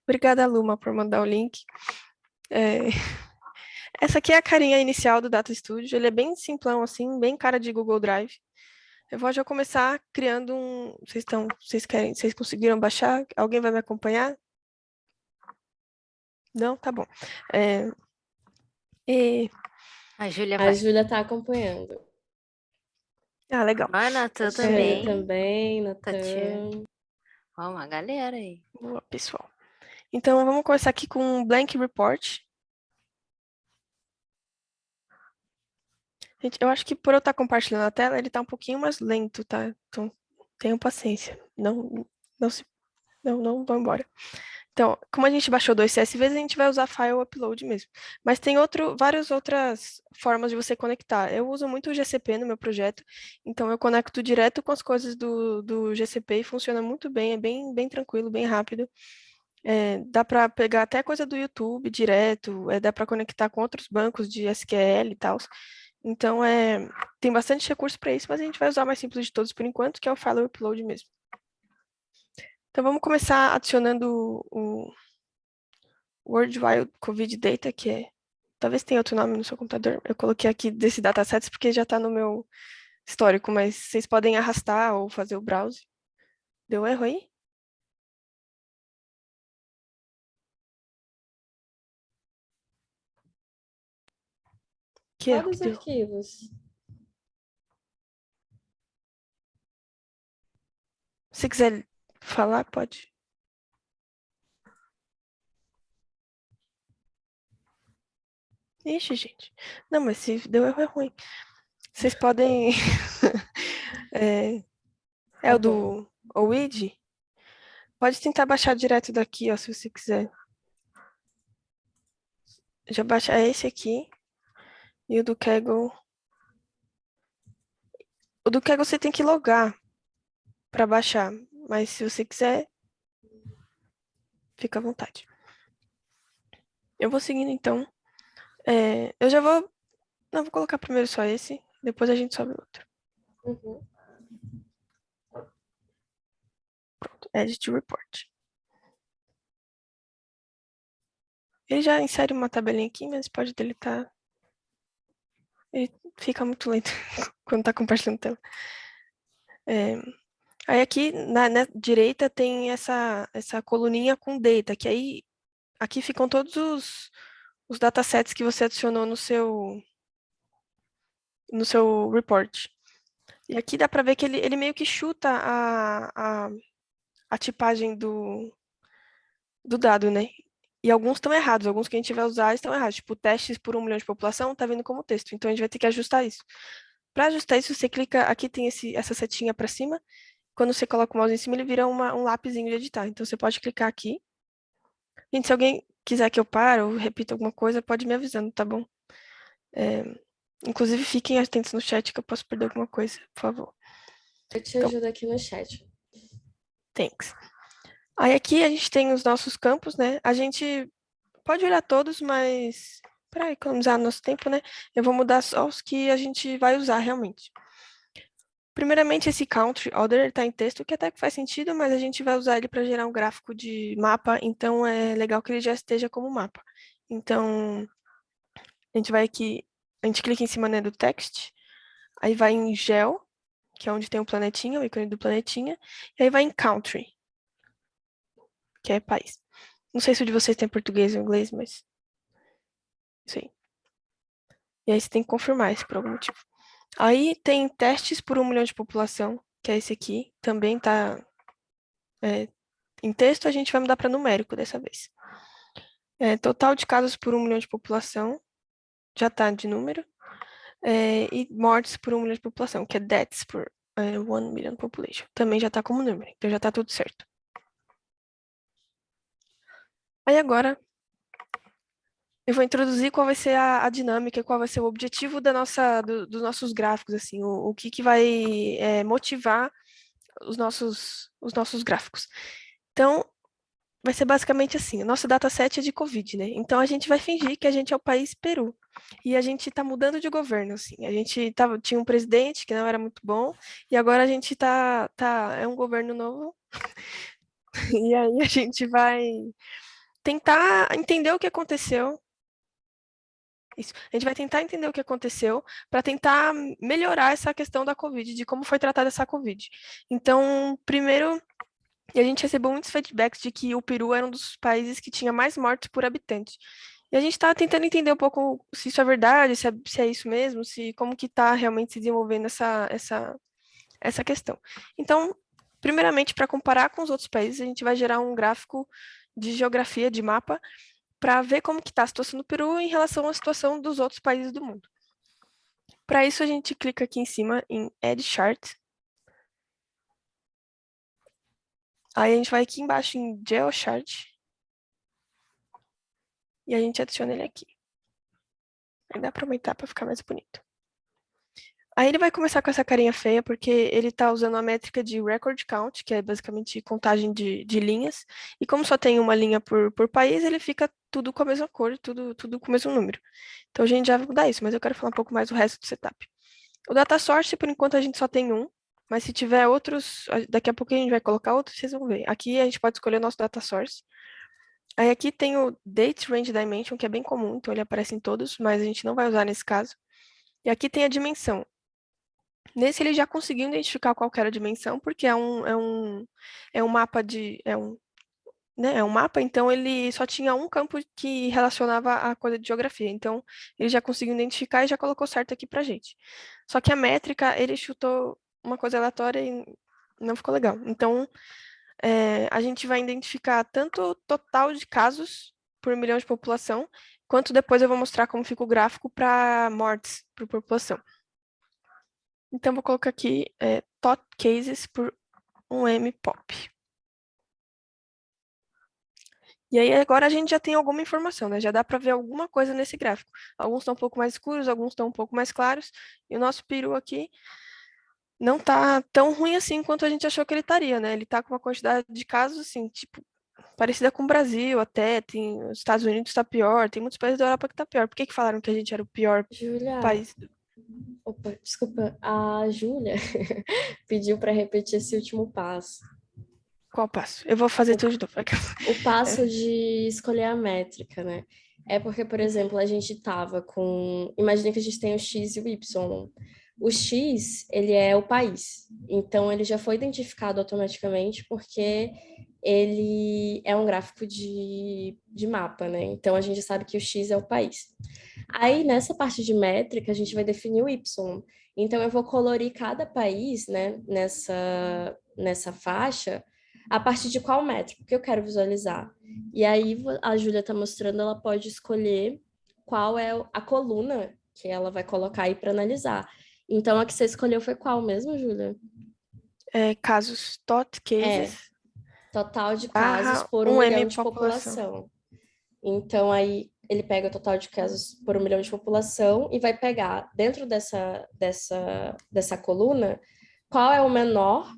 Obrigada, Luma, por mandar o link. É, Essa aqui é a carinha inicial do Data Studio. Ele é bem simplão, assim, bem cara de Google Drive. Eu vou já começar criando um. Vocês conseguiram baixar? Alguém vai me acompanhar? Não? Tá bom. É, e A Júlia A vai. Júlia está acompanhando. Ah, legal. Ah, Natan Shane também. também, Tatiana. Natan. Ó, uma galera aí. Boa, pessoal. Então, vamos começar aqui com um blank report. Gente, eu acho que por eu estar compartilhando a tela, ele tá um pouquinho mais lento, tá? Então, tenham paciência. Não vão embora. Então, como a gente baixou dois CSVs, a gente vai usar file upload mesmo. Mas tem várias outras formas de você conectar. Eu uso muito o GCP no meu projeto, então eu conecto direto com as coisas do GCP e funciona muito bem, é bem tranquilo, bem rápido. Dá para pegar até coisa do YouTube direto, dá para conectar com outros bancos de SQL e tal. Então, tem bastante recurso para isso, mas a gente vai usar o mais simples de todos por enquanto, que é o file upload mesmo. Então, vamos começar adicionando o Worldwide COVID Data, talvez tenha outro nome no seu computador. Eu coloquei aqui desse datasets porque já está no meu histórico, mas vocês podem arrastar ou fazer o browse. Deu erro aí? Que Qual erro dos que deu? arquivos? Se quiser falar, pode. Ixi, gente. Não, mas se deu erro é ruim. Vocês podem. é, Tá o bom. do OID? Pode tentar baixar direto daqui, ó, se você quiser. Já baixa esse aqui e o do Kaggle. O do Kaggle você tem que logar para baixar, mas se você quiser, fica à vontade. Eu vou seguindo então. Eu já vou. Não, vou colocar primeiro só esse, depois a gente sobe o outro. Uhum. Pronto, Edit Report. Ele já insere uma tabelinha aqui, mas pode deletar. Ele fica muito lento quando tá compartilhando tela. Aí aqui na direita tem essa coluninha com data, que aí aqui ficam todos os datasets que você adicionou no seu report. E aqui dá para ver que ele meio que chuta a tipagem do dado, né? E alguns estão errados, alguns que a gente vai usar estão errados. Tipo, testes por 1 milhão de população tá vindo como texto. Então a gente vai ter que ajustar isso. Para ajustar isso, você clica, aqui tem essa setinha para cima. Quando você coloca o mouse em cima, ele vira um lapisinho de editar. Então você pode clicar aqui. Gente, se alguém quiser que eu pare ou repita alguma coisa, pode me avisando, tá bom? Inclusive, fiquem atentos no chat que eu posso perder alguma coisa, por favor. Eu te Então, ajudo aqui no chat. thanks. Aí aqui a gente tem os nossos campos, né? A gente pode olhar todos, mas para economizar nosso tempo, né? Eu vou mudar só os que a gente vai usar realmente. Primeiramente, esse country order está em texto, que até que faz sentido, mas a gente vai usar ele para gerar um gráfico de mapa, então é legal que ele já esteja como mapa. Então, a gente vai aqui, a gente clica em cima, né, do text, aí vai em gel, que é onde tem o planetinha, o ícone do planetinha, e aí vai em country, que é país. Não sei se o de vocês tem português ou inglês, mas isso aí. E aí você tem que confirmar isso por algum motivo. Aí tem testes por 1 milhão de população, que é esse aqui, também tá em texto, a gente vai mudar para numérico dessa vez. Total de casos por 1 milhão de população, já tá de número. E mortes por 1 milhão de população, que é deaths por 1 million population. Também já tá como número, então já tá tudo certo. Aí agora eu vou introduzir qual vai ser a dinâmica, qual vai ser o objetivo dos nossos gráficos, assim, o que vai motivar os nossos gráficos. Então, vai ser basicamente assim, o nosso dataset é de Covid, né? Então a gente vai fingir que a gente é o país Peru. E a gente está mudando de governo, assim. A gente tinha um presidente que não era muito bom, e agora a gente é um governo novo. E aí a gente vai tentar entender o que aconteceu. Isso. A gente vai tentar entender o que aconteceu para tentar melhorar essa questão da Covid, de como foi tratada essa Covid. Então, primeiro, a gente recebeu muitos feedbacks de que o Peru era um dos países que tinha mais mortes por habitante. E a gente está tentando entender um pouco se isso é verdade, se é isso mesmo, como que está realmente se desenvolvendo essa questão. Então, primeiramente, para comparar com os outros países, a gente vai gerar um gráfico de geografia, de mapa, para ver como que está a situação do Peru em relação à situação dos outros países do mundo. Para isso, a gente clica aqui em cima em Add Chart. Aí a gente vai aqui embaixo em GeoChart. E a gente adiciona ele aqui. Aí dá para aumentar para ficar mais bonito. Aí ele vai começar com essa carinha feia, porque ele está usando a métrica de record count, que é basicamente contagem de linhas. E como só tem uma linha por país, ele fica tudo com a mesma cor, tudo com o mesmo número. Então a gente já vai mudar isso, mas eu quero falar um pouco mais do resto do setup. O data source, por enquanto, a gente só tem um, mas se tiver outros, daqui a pouco a gente vai colocar outros, vocês vão ver. Aqui a gente pode escolher o nosso data source. Aí aqui tem o Date Range Dimension, que é bem comum, então ele aparece em todos, mas a gente não vai usar nesse caso. E aqui tem a dimensão. Nesse ele já conseguiu identificar qual que era a dimensão, porque é um mapa né, é um mapa, então ele só tinha um campo que relacionava a coisa de geografia. Então ele já conseguiu identificar e já colocou certo aqui pra gente. Só que a métrica, ele chutou uma coisa aleatória e não ficou legal. Então a gente vai identificar tanto o total de casos por milhão de população, quanto depois eu vou mostrar como fica o gráfico para mortes por população. Então, vou colocar aqui top cases por 1M pop. E aí, agora a gente já tem alguma informação, né? Já dá para ver alguma coisa nesse gráfico. Alguns estão um pouco mais escuros, alguns estão um pouco mais claros. E o nosso peru aqui não tá tão ruim assim quanto a gente achou que ele estaria, né? Ele tá com uma quantidade de casos, assim, tipo, parecida com o Brasil até. Tem, os Estados Unidos está pior, tem muitos países da Europa que tá pior. Por que que falaram que a gente era o pior Júlia, país? opa, desculpa, a Júlia pediu para repetir esse último passo. Qual passo? Eu vou fazer tudo de novo. O passo de escolher a métrica, né? É porque, por exemplo, a gente tava com. Imagina que a gente tem o X e o Y. O X, ele é o país. Então, ele já foi identificado automaticamente porque ele é um gráfico de mapa, né? Então, a gente sabe que o X é o país. Aí, nessa parte de métrica, a gente vai definir o Y. Então, eu vou colorir cada país, né, nessa faixa, a partir de qual métrica que eu quero visualizar. E aí, a Júlia está mostrando, ela pode escolher qual é a coluna que ela vai colocar aí para analisar. Então, a que você escolheu foi qual mesmo, Júlia? Casos, tot É, cases, total de casos barra por um 1M milhão de população. população. Então, aí ele pega o total de casos por um milhão de população e vai pegar, dentro dessa coluna, qual é o menor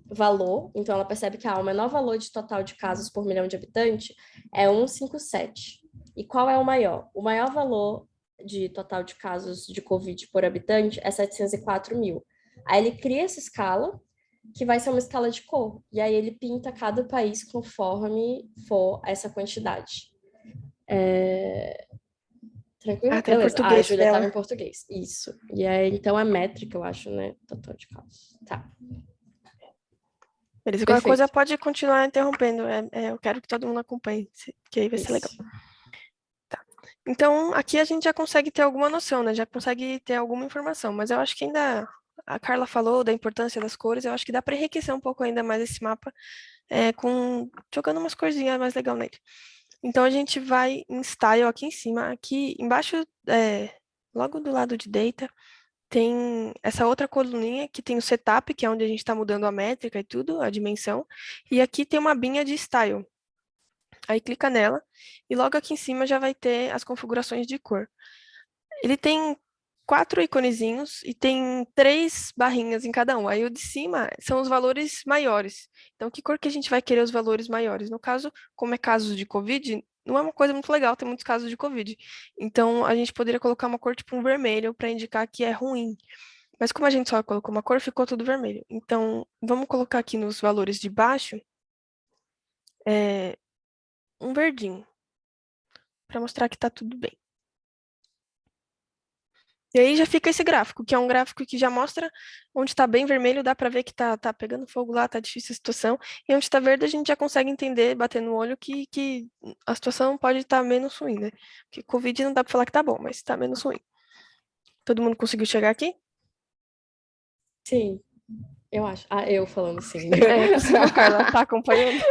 valor. Então, ela percebe que o menor valor de total de casos por milhão de habitantes é 157. E qual é o maior? O maior valor de total de casos de Covid por habitante é 704 mil. Aí ele cria essa escala, que vai ser uma escala de cor. E aí ele pinta cada país conforme for essa quantidade. Tranquilo? Tem o Beleza. A português Júlia estava dela. em português. Isso. E aí, então, a métrica, eu acho, né? Total de casos. Tá. Beleza, qualquer coisa Perfeito. pode continuar interrompendo. Eu quero que todo mundo acompanhe, que aí vai ser legal. Isso. Tá. Então, aqui a gente já consegue ter alguma noção, né? Já consegue ter alguma informação, mas eu acho que ainda a Carla falou da importância das cores, eu acho que dá para enriquecer um pouco ainda mais esse mapa, jogando umas corzinhas mais legal nele. Então a gente vai em Style aqui em cima, aqui embaixo, logo do lado de Data, tem essa outra coluninha que tem o Setup, que é onde a gente está mudando a métrica e tudo, a dimensão, e aqui tem uma abinha de Style. Aí clica nela e logo aqui em cima já vai ter as configurações de cor. Ele tem 4 iconezinhos e tem 3 barrinhas em cada um. Aí o de cima são os valores maiores. Então, que cor que a gente vai querer os valores maiores? No caso, como é casos de Covid, não é uma coisa muito legal, tem muitos casos de Covid. Então, a gente poderia colocar uma cor tipo um vermelho para indicar que é ruim. Mas como a gente só colocou uma cor, ficou tudo vermelho. Então, vamos colocar aqui nos valores de baixo um verdinho, para mostrar que está tudo bem. E aí já fica esse gráfico, que é um gráfico que já mostra onde está bem vermelho, dá para ver que tá pegando fogo lá, tá difícil a situação. E onde está verde, a gente já consegue entender, bater no olho, que a situação pode estar menos ruim, né? Porque Covid não dá para falar que tá bom, mas tá menos ruim. Todo mundo conseguiu chegar aqui? Sim, eu acho. Ah, eu falando sim. É possível, Carla, tá acompanhando?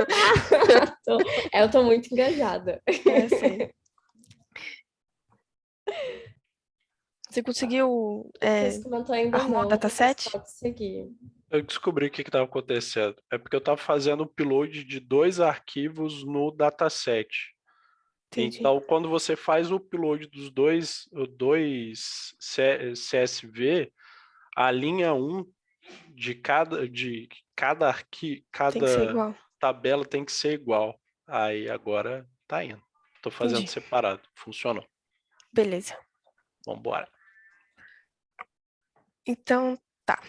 Eu tô muito engajada. É, sei. Você conseguiu Esse comentou ainda arrumar o não, mas dataset? pode seguir. Eu descobri o que estava acontecendo. É porque eu estava fazendo o upload de 2 arquivos no dataset. Entendi. Então, quando você faz o upload dos dois CSV, a linha 1 de cada Tem que ser cada igual. tabela tem que ser igual. Aí agora tá indo. Tô fazendo Entendi. separado. Funcionou. Beleza. Vambora. Então, tá.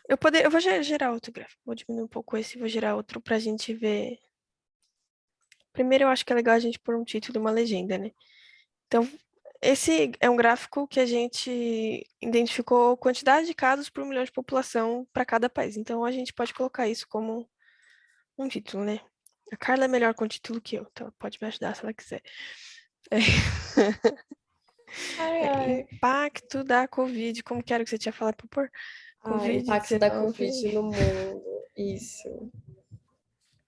Eu vou gerar outro gráfico. Vou diminuir um pouco esse e vou gerar outro pra gente ver. Primeiro, eu acho que é legal a gente pôr um título e uma legenda, né? Então, esse é um gráfico que a gente identificou quantidade de casos por 1 milhão de população para cada país. Então, a gente pode colocar isso como um título, né? A Carla é melhor com título que eu, então ela pode me ajudar se ela quiser. É. Ai. Impacto da Covid. Como que era que você tinha falado para pôr? Impacto da Covid-19. Covid no mundo. Isso.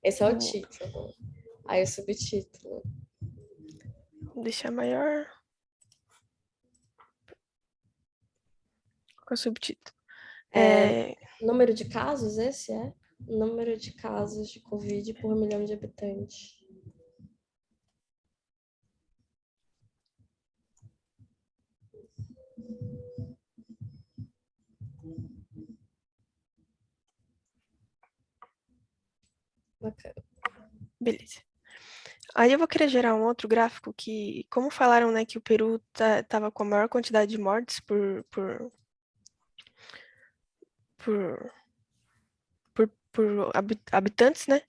Esse é o título. Aí o subtítulo. Vou deixar maior. Qual é o subtítulo? Número de casos, esse é? Número de casos de Covid por 1 milhão de habitantes. Bacana. Beleza. Aí eu vou querer gerar um outro gráfico que, como falaram, né, que o Peru tava com a maior quantidade de mortes por habitantes, né?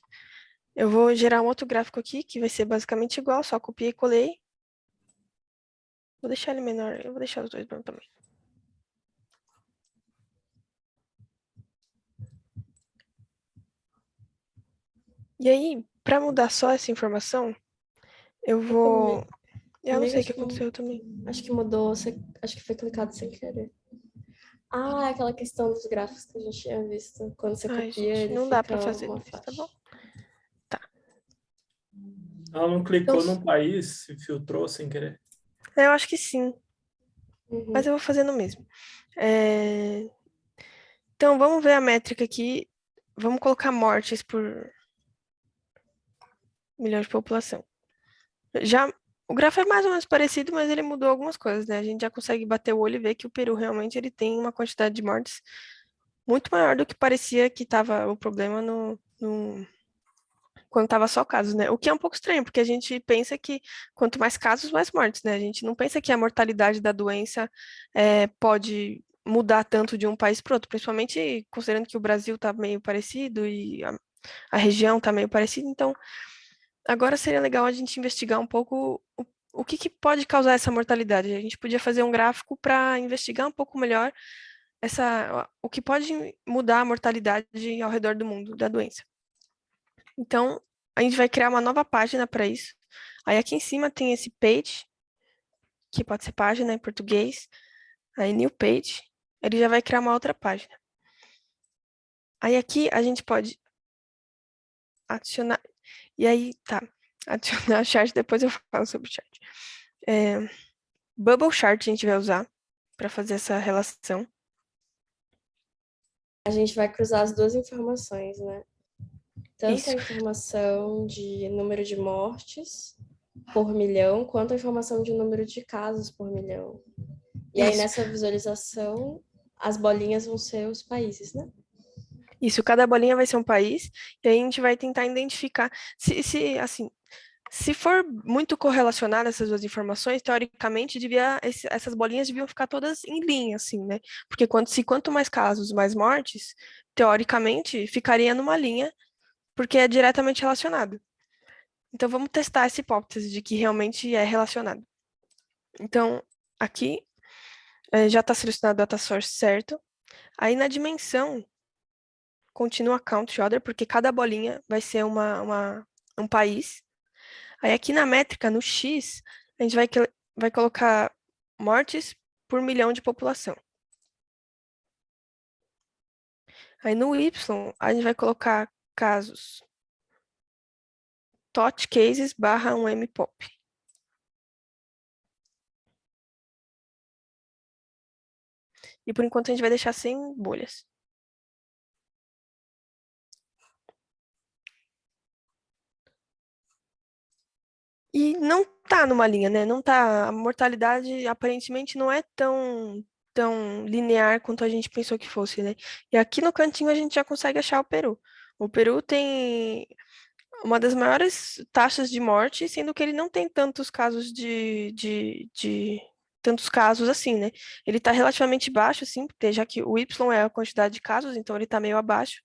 Eu vou gerar um outro gráfico aqui, que vai ser basicamente igual, só copiei e colei. Vou deixar ele menor, eu vou deixar os dois brancos também. E aí, para mudar só essa informação, eu vou... Eu não sei o que aconteceu também. Acho que mudou, acho que foi clicado sem querer. Ah, aquela questão dos gráficos que a gente tinha visto. Quando você Ai, copia, gente, ele não dá fica para fazer uma isso, tá faixa. bom? Tá. Ela não clicou Então, num país e filtrou sem querer? Eu acho que sim, mas uhum. eu vou fazer no mesmo. Então, vamos ver a métrica aqui. Vamos colocar mortes por 1 milhão de população. Já o gráfico é mais ou menos parecido, mas ele mudou algumas coisas, né? A gente já consegue bater o olho e ver que o Peru realmente ele tem uma quantidade de mortes muito maior do que parecia que estava o problema quando estava só casos, né? O que é um pouco estranho, porque a gente pensa que quanto mais casos, mais mortes, né? A gente não pensa que a mortalidade da doença pode mudar tanto de um país para outro, principalmente considerando que o Brasil está meio parecido e a região está meio parecida. Então, agora seria legal a gente investigar um pouco o que pode causar essa mortalidade. A gente podia fazer um gráfico para investigar um pouco melhor o que pode mudar a mortalidade ao redor do mundo da doença. Então, a gente vai criar uma nova página para isso. Aí aqui em cima tem esse page, que pode ser página em português. Aí new page, ele já vai criar uma outra página. Aí aqui a gente pode adicionar, e aí tá, adicionar chart, depois eu falo sobre o chart. Bubble chart a gente vai usar para fazer essa relação. A gente vai cruzar as duas informações, né? Tanto Isso. a informação de número de mortes por milhão, quanto a informação de número de casos por milhão. E aí, Isso. nessa visualização, as bolinhas vão ser os países, né? Isso, cada bolinha vai ser um país, e aí a gente vai tentar identificar se for muito correlacionada essas duas informações, teoricamente essas bolinhas deviam ficar todas em linha, assim, né? Porque quanto mais casos, mais mortes, teoricamente ficaria numa linha, porque é diretamente relacionado. Então vamos testar essa hipótese de que realmente é relacionado. Então, aqui já está selecionado o data source certo. Aí na dimensão, continua country order, porque cada bolinha vai ser um país. Aí aqui na métrica, no X, a gente vai colocar mortes por milhão de população. Aí no Y, a gente vai colocar casos TOT cases barra um MPOP. E por enquanto a gente vai deixar sem bolhas. E não tá numa linha, né? Não tá. A mortalidade aparentemente não é tão linear quanto a gente pensou que fosse, né? E aqui no cantinho a gente já consegue achar o Peru. O Peru tem uma das maiores taxas de morte, sendo que ele não tem tantos casos tantos casos assim, né? Ele está relativamente baixo, assim, porque já que o Y é a quantidade de casos, então ele está meio abaixo,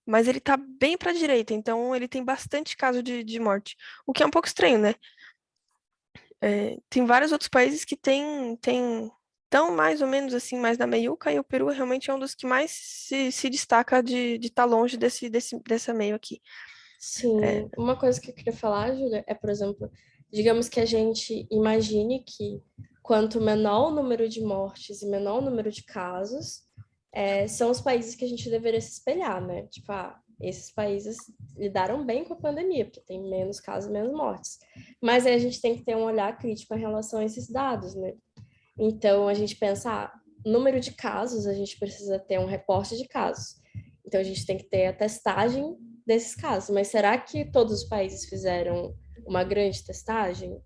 mas ele está bem para a direita, então ele tem bastante caso de morte, o que é um pouco estranho, né? Tem vários outros países que tão mais ou menos assim, mais na meiuca, e o Peru realmente é um dos que mais se destaca de estar longe dessa meio aqui. Sim, uma coisa que eu queria falar, Júlia, é, por exemplo, digamos que a gente imagine que quanto menor o número de mortes e menor o número de casos, são os países que a gente deveria se espelhar, né? Tipo, esses países lidaram bem com a pandemia, porque tem menos casos, menos mortes. Mas aí a gente tem que ter um olhar crítico em relação a esses dados, né? Então, a gente pensa, número de casos, a gente precisa ter um reporte de casos. Então, a gente tem que ter a testagem desses casos. Mas será que todos os países fizeram uma grande testagem?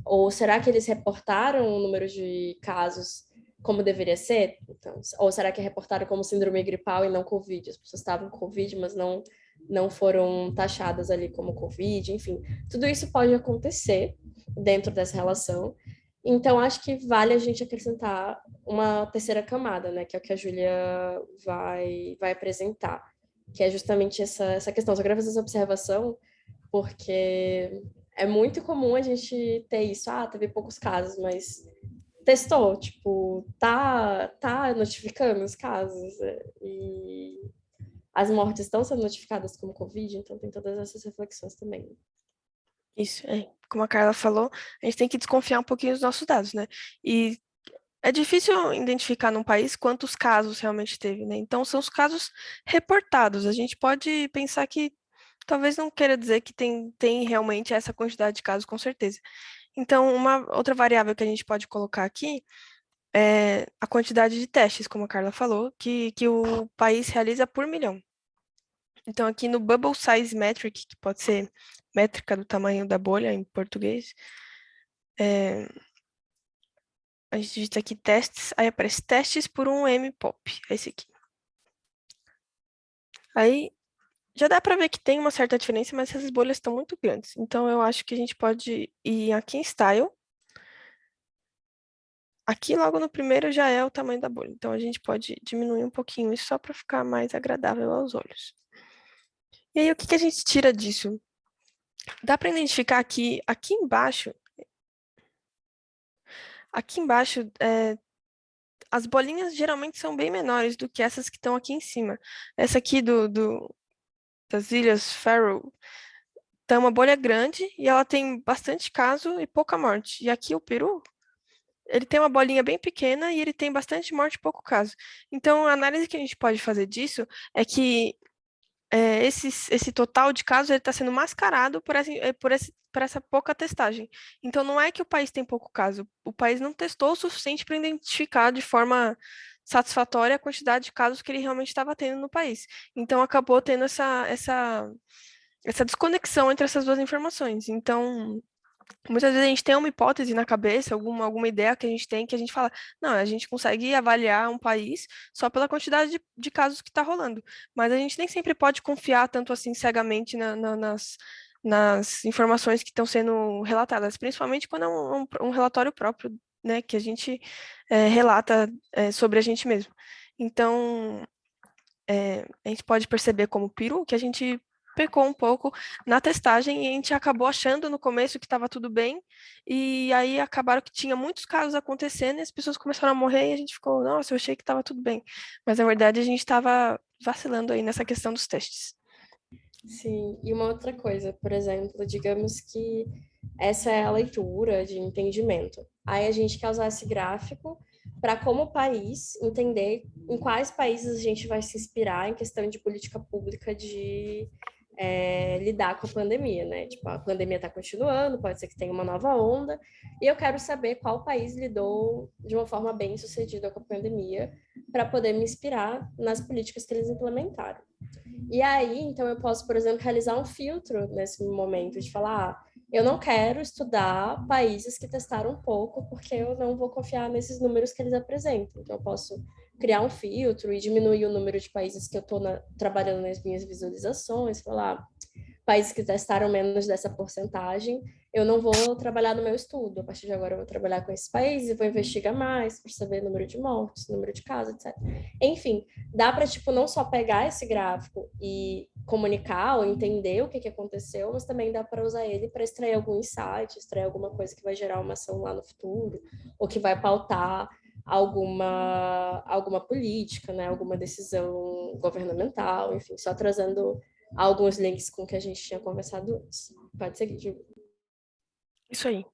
Ou será que eles reportaram o número de casos como deveria ser? Então, ou será que reportaram como síndrome gripal e não Covid? As pessoas estavam com Covid, mas não foram taxadas ali como Covid, enfim. Tudo isso pode acontecer dentro dessa relação. Então, acho que vale a gente acrescentar uma terceira camada, né? Que é o que a Júlia vai apresentar, que é justamente essa questão. Só queria fazer essa observação, porque é muito comum a gente ter isso. Teve poucos casos, mas testou, tipo, tá notificando os casos. E as mortes estão sendo notificadas como Covid, então tem todas essas reflexões também. Isso, como a Carla falou, a gente tem que desconfiar um pouquinho dos nossos dados, né? E é difícil identificar num país quantos casos realmente teve, né? Então, são os casos reportados. A gente pode pensar que talvez não queira dizer que tem realmente essa quantidade de casos, com certeza. Então, uma outra variável que a gente pode colocar aqui é a quantidade de testes, como a Carla falou, que o país realiza por milhão. Então, aqui no Bubble Size Metric, que pode ser métrica do tamanho da bolha em português, a gente digita aqui testes, aí aparece testes por um MPOP, é esse aqui. Aí já dá para ver que tem uma certa diferença, mas essas bolhas estão muito grandes. Então, eu acho que a gente pode ir aqui em Style. Aqui, logo no primeiro, já é o tamanho da bolha. Então, a gente pode diminuir um pouquinho isso só para ficar mais agradável aos olhos. E aí, o que a gente tira disso? Dá para identificar aqui embaixo, as bolinhas geralmente são bem menores do que essas que estão aqui em cima. Essa aqui das Ilhas Faroe tem uma bolha grande e ela tem bastante caso e pouca morte. E aqui o Peru, ele tem uma bolinha bem pequena e ele tem bastante morte e pouco caso. Então, a análise que a gente pode fazer disso é que esse total de casos está sendo mascarado por essa pouca testagem. Então, não é que o país tem pouco caso, o país não testou o suficiente para identificar de forma satisfatória a quantidade de casos que ele realmente estava tendo no país. Então, acabou tendo essa desconexão entre essas duas informações. Então, muitas vezes a gente tem uma hipótese na cabeça, alguma ideia que a gente tem, que a gente fala, não, a gente consegue avaliar um país só pela quantidade de casos que está rolando. Mas a gente nem sempre pode confiar tanto assim cegamente nas informações que estão sendo relatadas, principalmente quando é um relatório próprio, né, que a gente relata sobre a gente mesmo. Então, a gente pode perceber como Peru que a gente pecou um pouco na testagem e a gente acabou achando no começo que estava tudo bem, e aí acabaram que tinha muitos casos acontecendo e as pessoas começaram a morrer e a gente ficou, nossa, eu achei que estava tudo bem. Mas na verdade a gente estava vacilando aí nessa questão dos testes. Sim, e uma outra coisa, por exemplo, digamos que essa é a leitura de entendimento. Aí a gente quer usar esse gráfico para, como país, entender em quais países a gente vai se inspirar em questão de política pública de lidar com a pandemia, né? Tipo, a pandemia está continuando, pode ser que tenha uma nova onda, e eu quero saber qual país lidou de uma forma bem sucedida com a pandemia para poder me inspirar nas políticas que eles implementaram. E aí, então, eu posso, por exemplo, realizar um filtro nesse momento de falar, eu não quero estudar países que testaram pouco, porque eu não vou confiar nesses números que eles apresentam. Então, eu posso criar um filtro e diminuir o número de países que eu estou trabalhando nas minhas visualizações, falar, países que testaram menos dessa porcentagem, eu não vou trabalhar no meu estudo. A partir de agora, eu vou trabalhar com esses países e vou investigar mais para saber número de mortes, número de casos, etc. Enfim, dá para, tipo, não só pegar esse gráfico e comunicar ou entender o que aconteceu, mas também dá para usar ele para extrair algum insight, extrair alguma coisa que vai gerar uma ação lá no futuro, ou que vai pautar alguma política, né? Alguma decisão governamental, enfim, só trazendo alguns links com o que a gente tinha conversado antes. Pode seguir, Ju. Isso aí.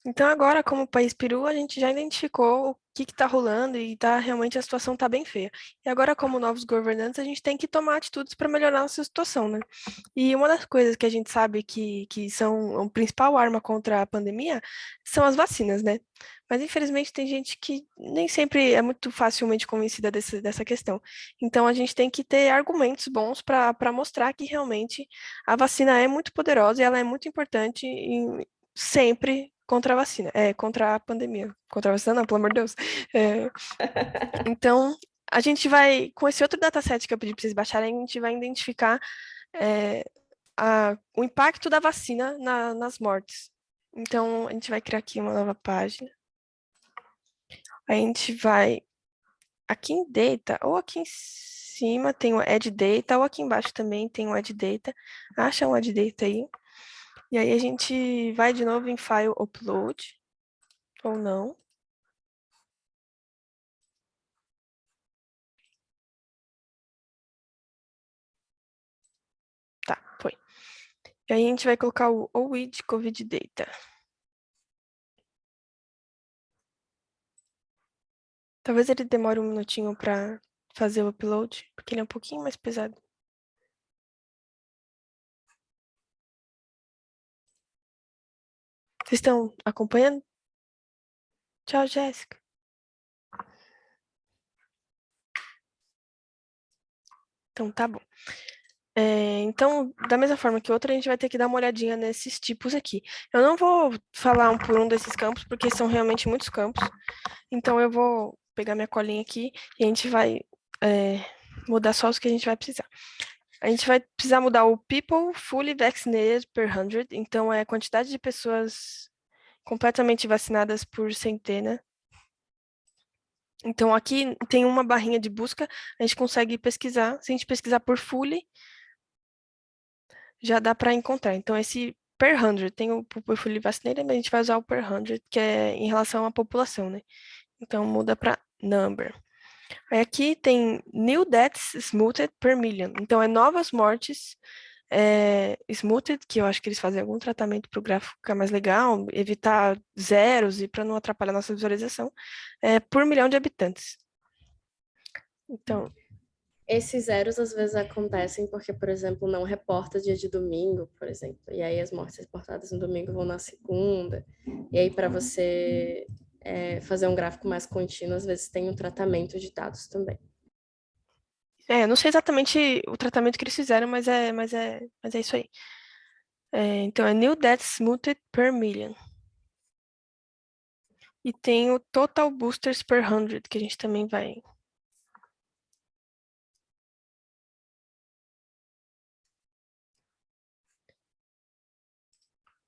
Então agora, como país peru, a gente já identificou o que está rolando e realmente a situação está bem feia. E agora, como novos governantes, a gente tem que tomar atitudes para melhorar a nossa situação, né? E uma das coisas que a gente sabe que são a principal arma contra a pandemia são as vacinas, né? Mas infelizmente tem gente que nem sempre é muito facilmente convencida dessa questão. Então a gente tem que ter argumentos bons para mostrar que realmente a vacina é muito poderosa e ela é muito importante sempre contra a vacina, contra a pandemia. Contra a vacina, não, pelo amor de Deus. Então, a gente vai, com esse outro dataset que eu pedi para vocês baixarem, a gente vai identificar o impacto da vacina nas mortes. Então, a gente vai criar aqui uma nova página. A gente vai aqui em Data, ou aqui em cima tem o Add Data, ou aqui embaixo também tem o Add Data. Acha um Add Data aí. E aí a gente vai de novo em File Upload, ou não. Tá, foi. E aí a gente vai colocar o OID COVID Data. Talvez ele demore um minutinho para fazer o upload, porque ele é um pouquinho mais pesado. Vocês estão acompanhando? Tchau, Jéssica. Então, tá bom. Então, da mesma forma que outra, a gente vai ter que dar uma olhadinha nesses tipos aqui. Eu não vou falar um por um desses campos, porque são realmente muitos campos. Então, eu vou pegar minha colinha aqui e a gente vai mudar só os que a gente vai precisar. A gente vai precisar mudar o people fully vaccinated per 100. Então, é a quantidade de pessoas completamente vacinadas por centena. Então, aqui tem uma barrinha de busca, a gente consegue pesquisar. Se a gente pesquisar por fully, já dá para encontrar. Então, esse per 100, tem o fully vaccinated, mas a gente vai usar o per 100, que é em relação à população, né? Então, muda para number. Aí aqui tem new deaths smoothed per million. Então, é novas mortes smoothed, que eu acho que eles fazem algum tratamento para o gráfico ficar mais legal, evitar zeros e para não atrapalhar a nossa visualização, por milhão de habitantes. Então, esses zeros às vezes acontecem porque, por exemplo, não reporta dia de domingo, por exemplo. E aí as mortes reportadas no domingo vão na segunda. E aí, para você fazer um gráfico mais contínuo, às vezes tem um tratamento de dados também. eu não sei exatamente o tratamento que eles fizeram, mas é isso aí. Então, é new deaths smoothed per million. E tem o total boosters per 100, que a gente também vai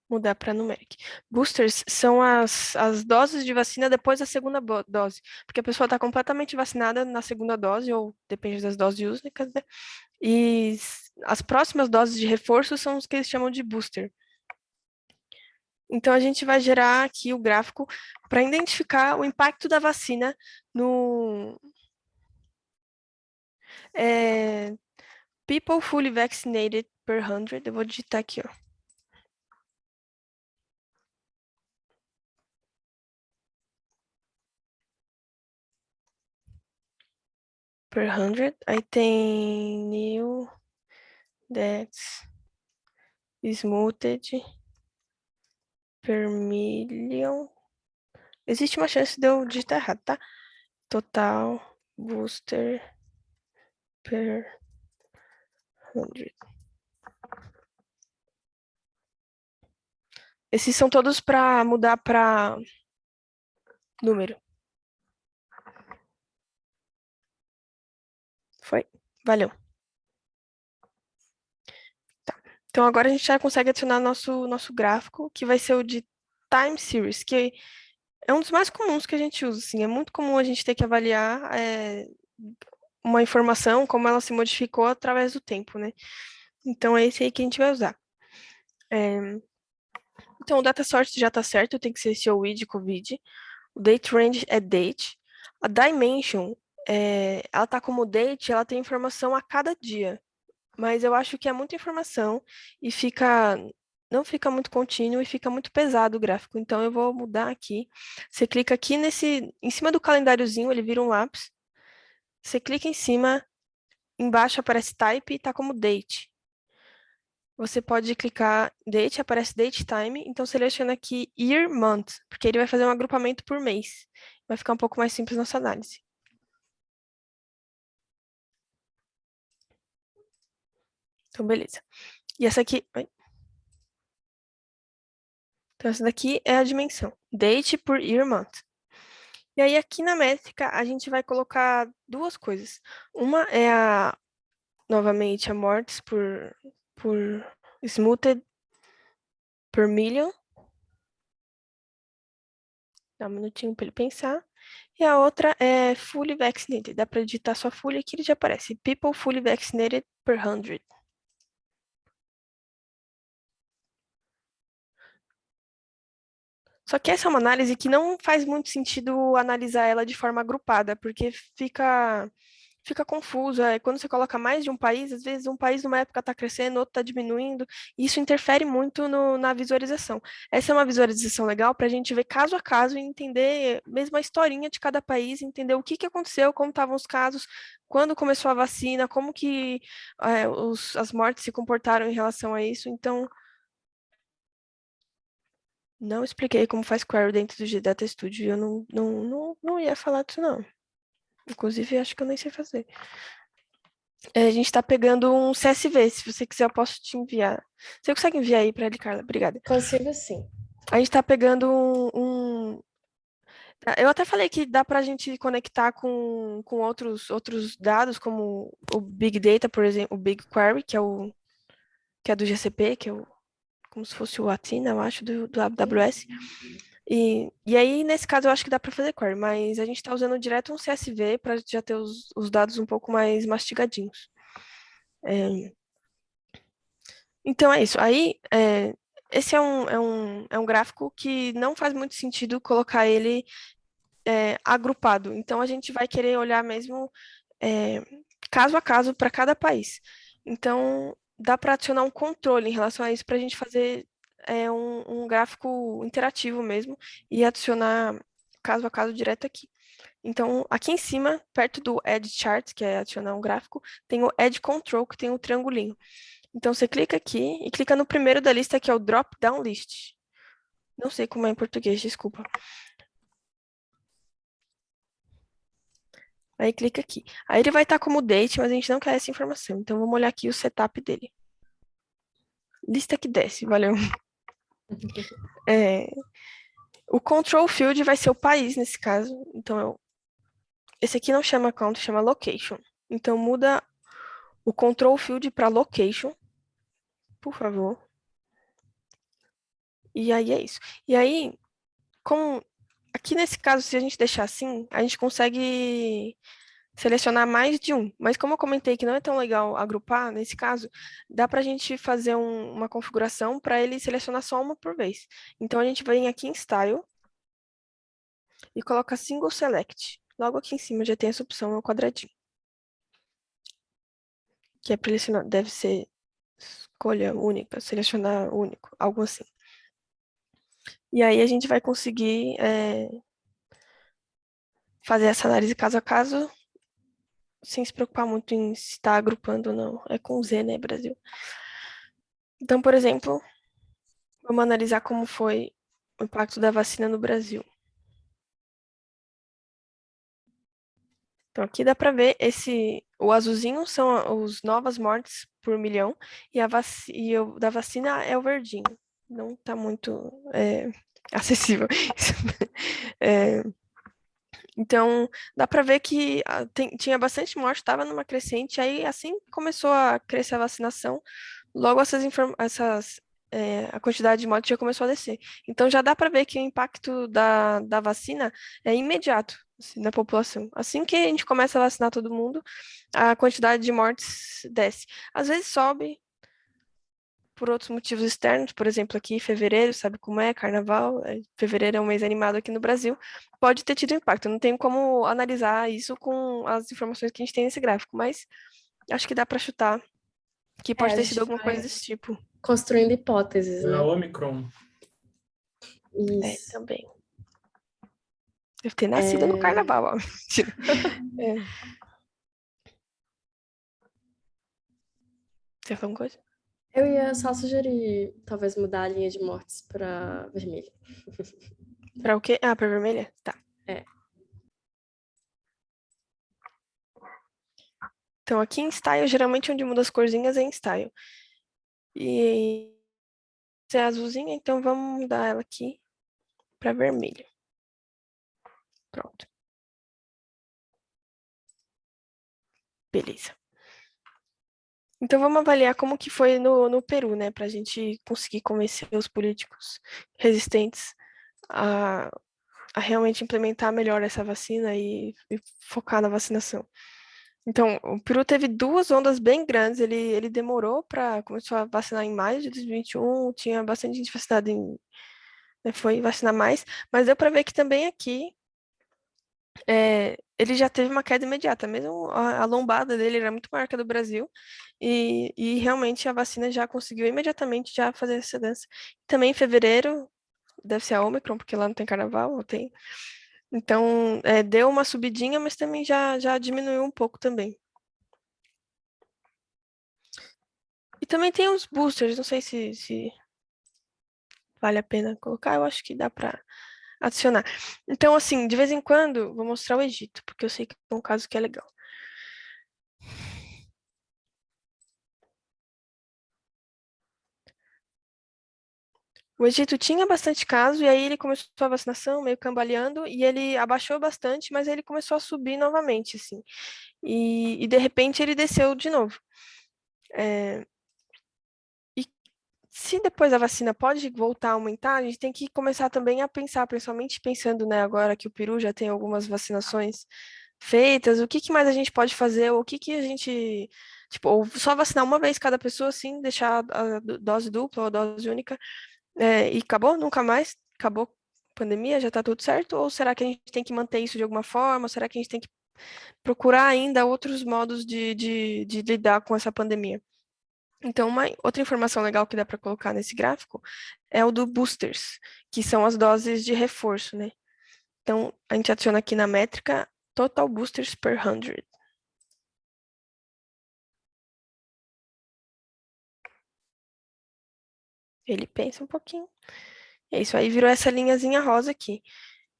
mudar para numeric. Boosters são as doses de vacina depois da segunda dose, porque a pessoa está completamente vacinada na segunda dose, ou depende das doses únicas, né? E as próximas doses de reforço são os que eles chamam de booster. Então, a gente vai gerar aqui o gráfico para identificar o impacto da vacina no people fully vaccinated per 100. Eu vou digitar aqui, ó. Per 100. Aí tem new deaths smoothed per million. Existe uma chance de eu digitar errado, tá? Total booster per 100. Esses são todos para mudar para número. Foi? Valeu. Tá. Então agora a gente já consegue adicionar nosso gráfico, que vai ser o de time series, que é um dos mais comuns que a gente usa. Assim. É muito comum a gente ter que avaliar uma informação, como ela se modificou através do tempo, né? Então é esse aí que a gente vai usar. Então o data source já está certo, tem que ser esse OI de COVID. O date range é date. A dimension, ela está como date, ela tem informação a cada dia. Mas eu acho que é muita informação e não fica muito contínuo e fica muito pesado o gráfico. Então eu vou mudar aqui. Você clica aqui em cima do calendáriozinho, ele vira um lápis. Você clica em cima, embaixo aparece type e está como date. Você pode clicar date, aparece date time, então seleciona aqui year month, porque ele vai fazer um agrupamento por mês. Vai ficar um pouco mais simples nossa análise. Então, beleza. E essa aqui... Então, essa daqui é a dimensão. Date por year month. E aí, aqui na métrica, a gente vai colocar duas coisas. Uma é novamente, a mortes por smoothed per million. Dá um minutinho para ele pensar. E a outra é fully vaccinated. Dá para digitar só fully, aqui ele já aparece. People fully vaccinated per 100. Só que essa é uma análise que não faz muito sentido analisar ela de forma agrupada, porque fica confuso. Quando você coloca mais de um país, às vezes um país numa época está crescendo, outro está diminuindo, e isso interfere muito na visualização. Essa é uma visualização legal para a gente ver caso a caso e entender mesmo a historinha de cada país, entender o que aconteceu, como estavam os casos, quando começou a vacina, como que as mortes se comportaram em relação a isso. Então, não expliquei como faz query dentro do Data Studio, eu não ia falar disso, não. Inclusive, acho que eu nem sei fazer. A gente está pegando um CSV, se você quiser, eu posso te enviar. Você consegue enviar aí para ele, Carla? Obrigada. Consigo sim. A gente está pegando Eu até falei que dá para a gente conectar com outros dados, como o Big Data, por exemplo, o BigQuery, que é do GCP, que é como se fosse o Athena, eu acho, do AWS. E aí, nesse caso, eu acho que dá para fazer query, mas a gente está usando direto um CSV para já ter os dados um pouco mais mastigadinhos. Então, é isso. Aí, esse é um gráfico que não faz muito sentido colocar ele agrupado. Então, a gente vai querer olhar mesmo caso a caso para cada país. Então, dá para adicionar um controle em relação a isso para a gente fazer um gráfico interativo mesmo e adicionar caso a caso direto aqui. Então, aqui em cima, perto do Add Charts, que é adicionar um gráfico, tem o Add Control, que tem um triangulinho. Então, você clica aqui e clica no primeiro da lista, que é o Drop Down List. Não sei como é em português, desculpa. Aí clica aqui. Aí ele vai estar como date, mas a gente não quer essa informação. Então, vamos olhar aqui o setup dele. Lista que desce, valeu. O control field vai ser o país nesse caso. Então, esse aqui não chama country, chama location. Então, muda o control field para location, por favor. E aí é isso. E aí, aqui nesse caso, se a gente deixar assim, a gente consegue selecionar mais de um. Mas como eu comentei que não é tão legal agrupar, nesse caso, dá para a gente fazer uma configuração para ele selecionar só uma por vez. Então, a gente vem aqui em Style e coloca Single Select. Logo aqui em cima já tem essa opção, é um quadradinho. Que é para selecionar, deve ser escolha única, selecionar único, algo assim. E aí a gente vai conseguir fazer essa análise caso a caso, sem se preocupar muito em se está agrupando ou não. É com Z, né, Brasil? Então, por exemplo, vamos analisar como foi o impacto da vacina no Brasil. Então, aqui dá para ver o azulzinho são os novas mortes por milhão e o da vacina é o verdinho. Não está muito acessível. É, então, dá para ver que tinha bastante morte, estava numa crescente, aí assim que começou a crescer a vacinação, logo a quantidade de mortes já começou a descer. Então, já dá para ver que o impacto da vacina é imediato assim, na população. Assim que a gente começa a vacinar todo mundo, a quantidade de mortes desce. Às vezes sobe, por outros motivos externos, por exemplo, aqui em fevereiro, sabe como é, carnaval, fevereiro é um mês animado aqui no Brasil, pode ter tido impacto. Eu não tenho como analisar isso com as informações que a gente tem nesse gráfico, mas acho que dá para chutar que pode A ter sido gente alguma coisa vai desse tipo. construindo hipóteses, Foi a né? Omicron. Isso. Também. Deve ter nascido no carnaval, ó. Mentira. Você falou uma coisa? Eu ia só sugerir, talvez, mudar a linha de mortes para vermelha. Para o quê? Ah, para vermelha? Tá. É. Então, aqui em Style, geralmente onde muda as corzinhas é em Style. E se é azulzinha, então vamos mudar ela aqui para vermelho. Pronto. Beleza. Então vamos avaliar como que foi no Peru, né? Para a gente conseguir convencer os políticos resistentes a, a realmente implementar melhor essa vacina e focar na vacinação. Então, o Peru teve duas ondas bem grandes, ele demorou para começar a vacinar em maio de 2021, tinha bastante gente vacinada foi vacinar mais, mas deu para ver que também aqui ele já teve uma queda imediata, mesmo a lombada dele era muito maior que a do Brasil, e realmente a vacina já conseguiu imediatamente já fazer essa dança. Também em fevereiro, deve ser a Omicron, porque lá não tem carnaval, ou tem. Então, deu uma subidinha, mas também já diminuiu um pouco também. E também tem os boosters, não sei se vale a pena colocar, eu acho que dá para adicionar. Então, assim, de vez em quando, vou mostrar o Egito, porque eu sei que é um caso que é legal. O Egito tinha bastante caso, e aí ele começou a vacinação, meio cambaleando, e ele abaixou bastante, mas ele começou a subir novamente, assim. E de repente ele desceu de novo. E se depois a vacina pode voltar a aumentar, a gente tem que começar também a pensar, principalmente pensando, né, agora que o Peru já tem algumas vacinações feitas, o que que mais a gente pode fazer, ou o que que a gente, tipo, ou só vacinar uma vez cada pessoa, assim, deixar a dose dupla ou a dose única, e acabou, nunca mais, acabou a pandemia, já tá tudo certo, ou será que a gente tem que manter isso de alguma forma, ou será que a gente tem que procurar ainda outros modos de lidar com essa pandemia? Então, uma outra informação legal que dá para colocar nesse gráfico é o do boosters, que são as doses de reforço, né? Então, a gente adiciona aqui na métrica total boosters per 100. Ele pensa um pouquinho. É isso aí, virou essa linhazinha rosa aqui.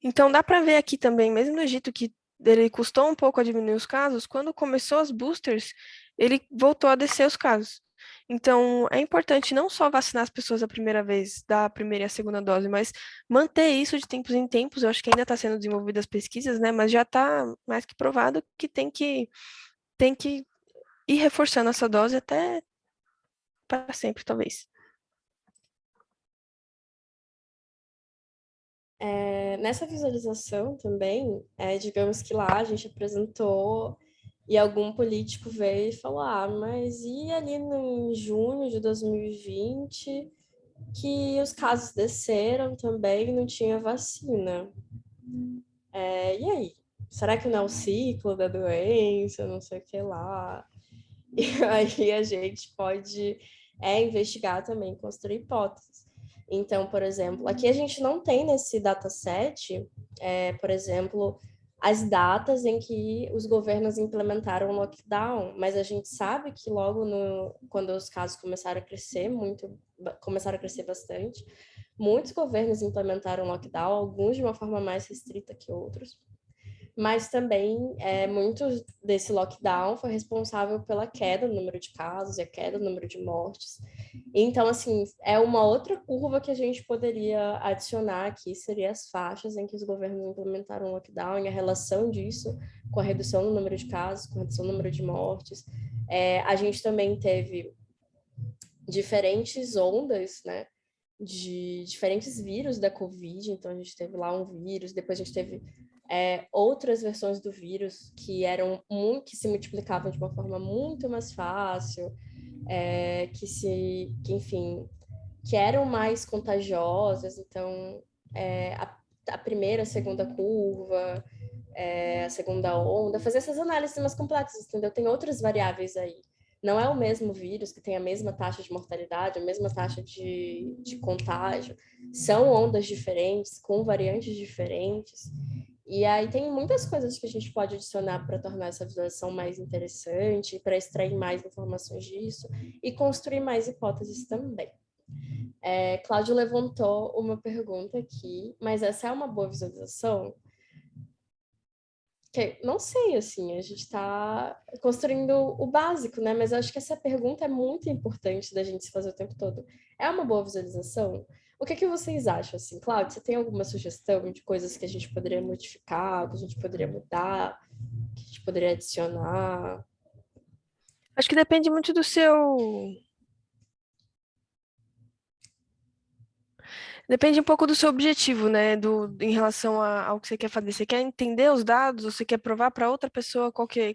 Então, dá para ver aqui também, mesmo no Egito, que ele custou um pouco a diminuir os casos, quando começou as boosters, ele voltou a descer os casos. Então, é importante não só vacinar as pessoas a primeira vez, da primeira e a segunda dose, mas manter isso de tempos em tempos. Eu acho que ainda está sendo desenvolvidas pesquisas, né? Mas já está mais que provado que tem que ir reforçando essa dose até para sempre, talvez. Nessa visualização também, digamos que lá a gente apresentou E algum político veio e falou, mas e ali em junho de 2020, que os casos desceram também e não tinha vacina. E aí? Será que não é o ciclo da doença? Não sei o que lá. E aí a gente pode investigar também, construir hipóteses. Então, por exemplo, aqui a gente não tem nesse dataset, por exemplo, as datas em que os governos implementaram o lockdown, mas a gente sabe que logo quando os casos começaram a crescer começaram a crescer bastante, muitos governos implementaram o lockdown, alguns de uma forma mais restrita que outros. Mas também muito desse lockdown foi responsável pela queda no número de casos e a queda no número de mortes. Então, assim, é uma outra curva que a gente poderia adicionar aqui, seria as faixas em que os governos implementaram o lockdown e a relação disso com a redução no número de casos, com a redução no número de mortes. A gente também teve diferentes ondas, né, de diferentes vírus da Covid. Então, a gente teve lá um vírus, depois a gente teve outras versões do vírus que que se multiplicavam de uma forma muito mais fácil, enfim, que eram mais contagiosas. Então, a primeira, a segunda curva, a segunda onda, fazer essas análises mais complexas, entendeu? Tem outras variáveis aí. Não é o mesmo vírus que tem a mesma taxa de mortalidade, a mesma taxa de contágio. São ondas diferentes, com variantes diferentes. E aí tem muitas coisas que a gente pode adicionar para tornar essa visualização mais interessante, para extrair mais informações disso e construir mais hipóteses também. Cláudio levantou uma pergunta aqui, mas essa é uma boa visualização? Que, não sei, assim, a gente está construindo o básico, né? Mas eu acho que essa pergunta é muito importante da gente se fazer o tempo todo. É uma boa visualização? O que vocês acham, assim? Cláudio, você tem alguma sugestão de coisas que a gente poderia modificar, que a gente poderia mudar, que a gente poderia adicionar? Acho que depende muito do seu. Depende um pouco do seu objetivo, né? Em relação ao que você quer fazer. Você quer entender os dados, ou você quer provar para outra pessoa qual que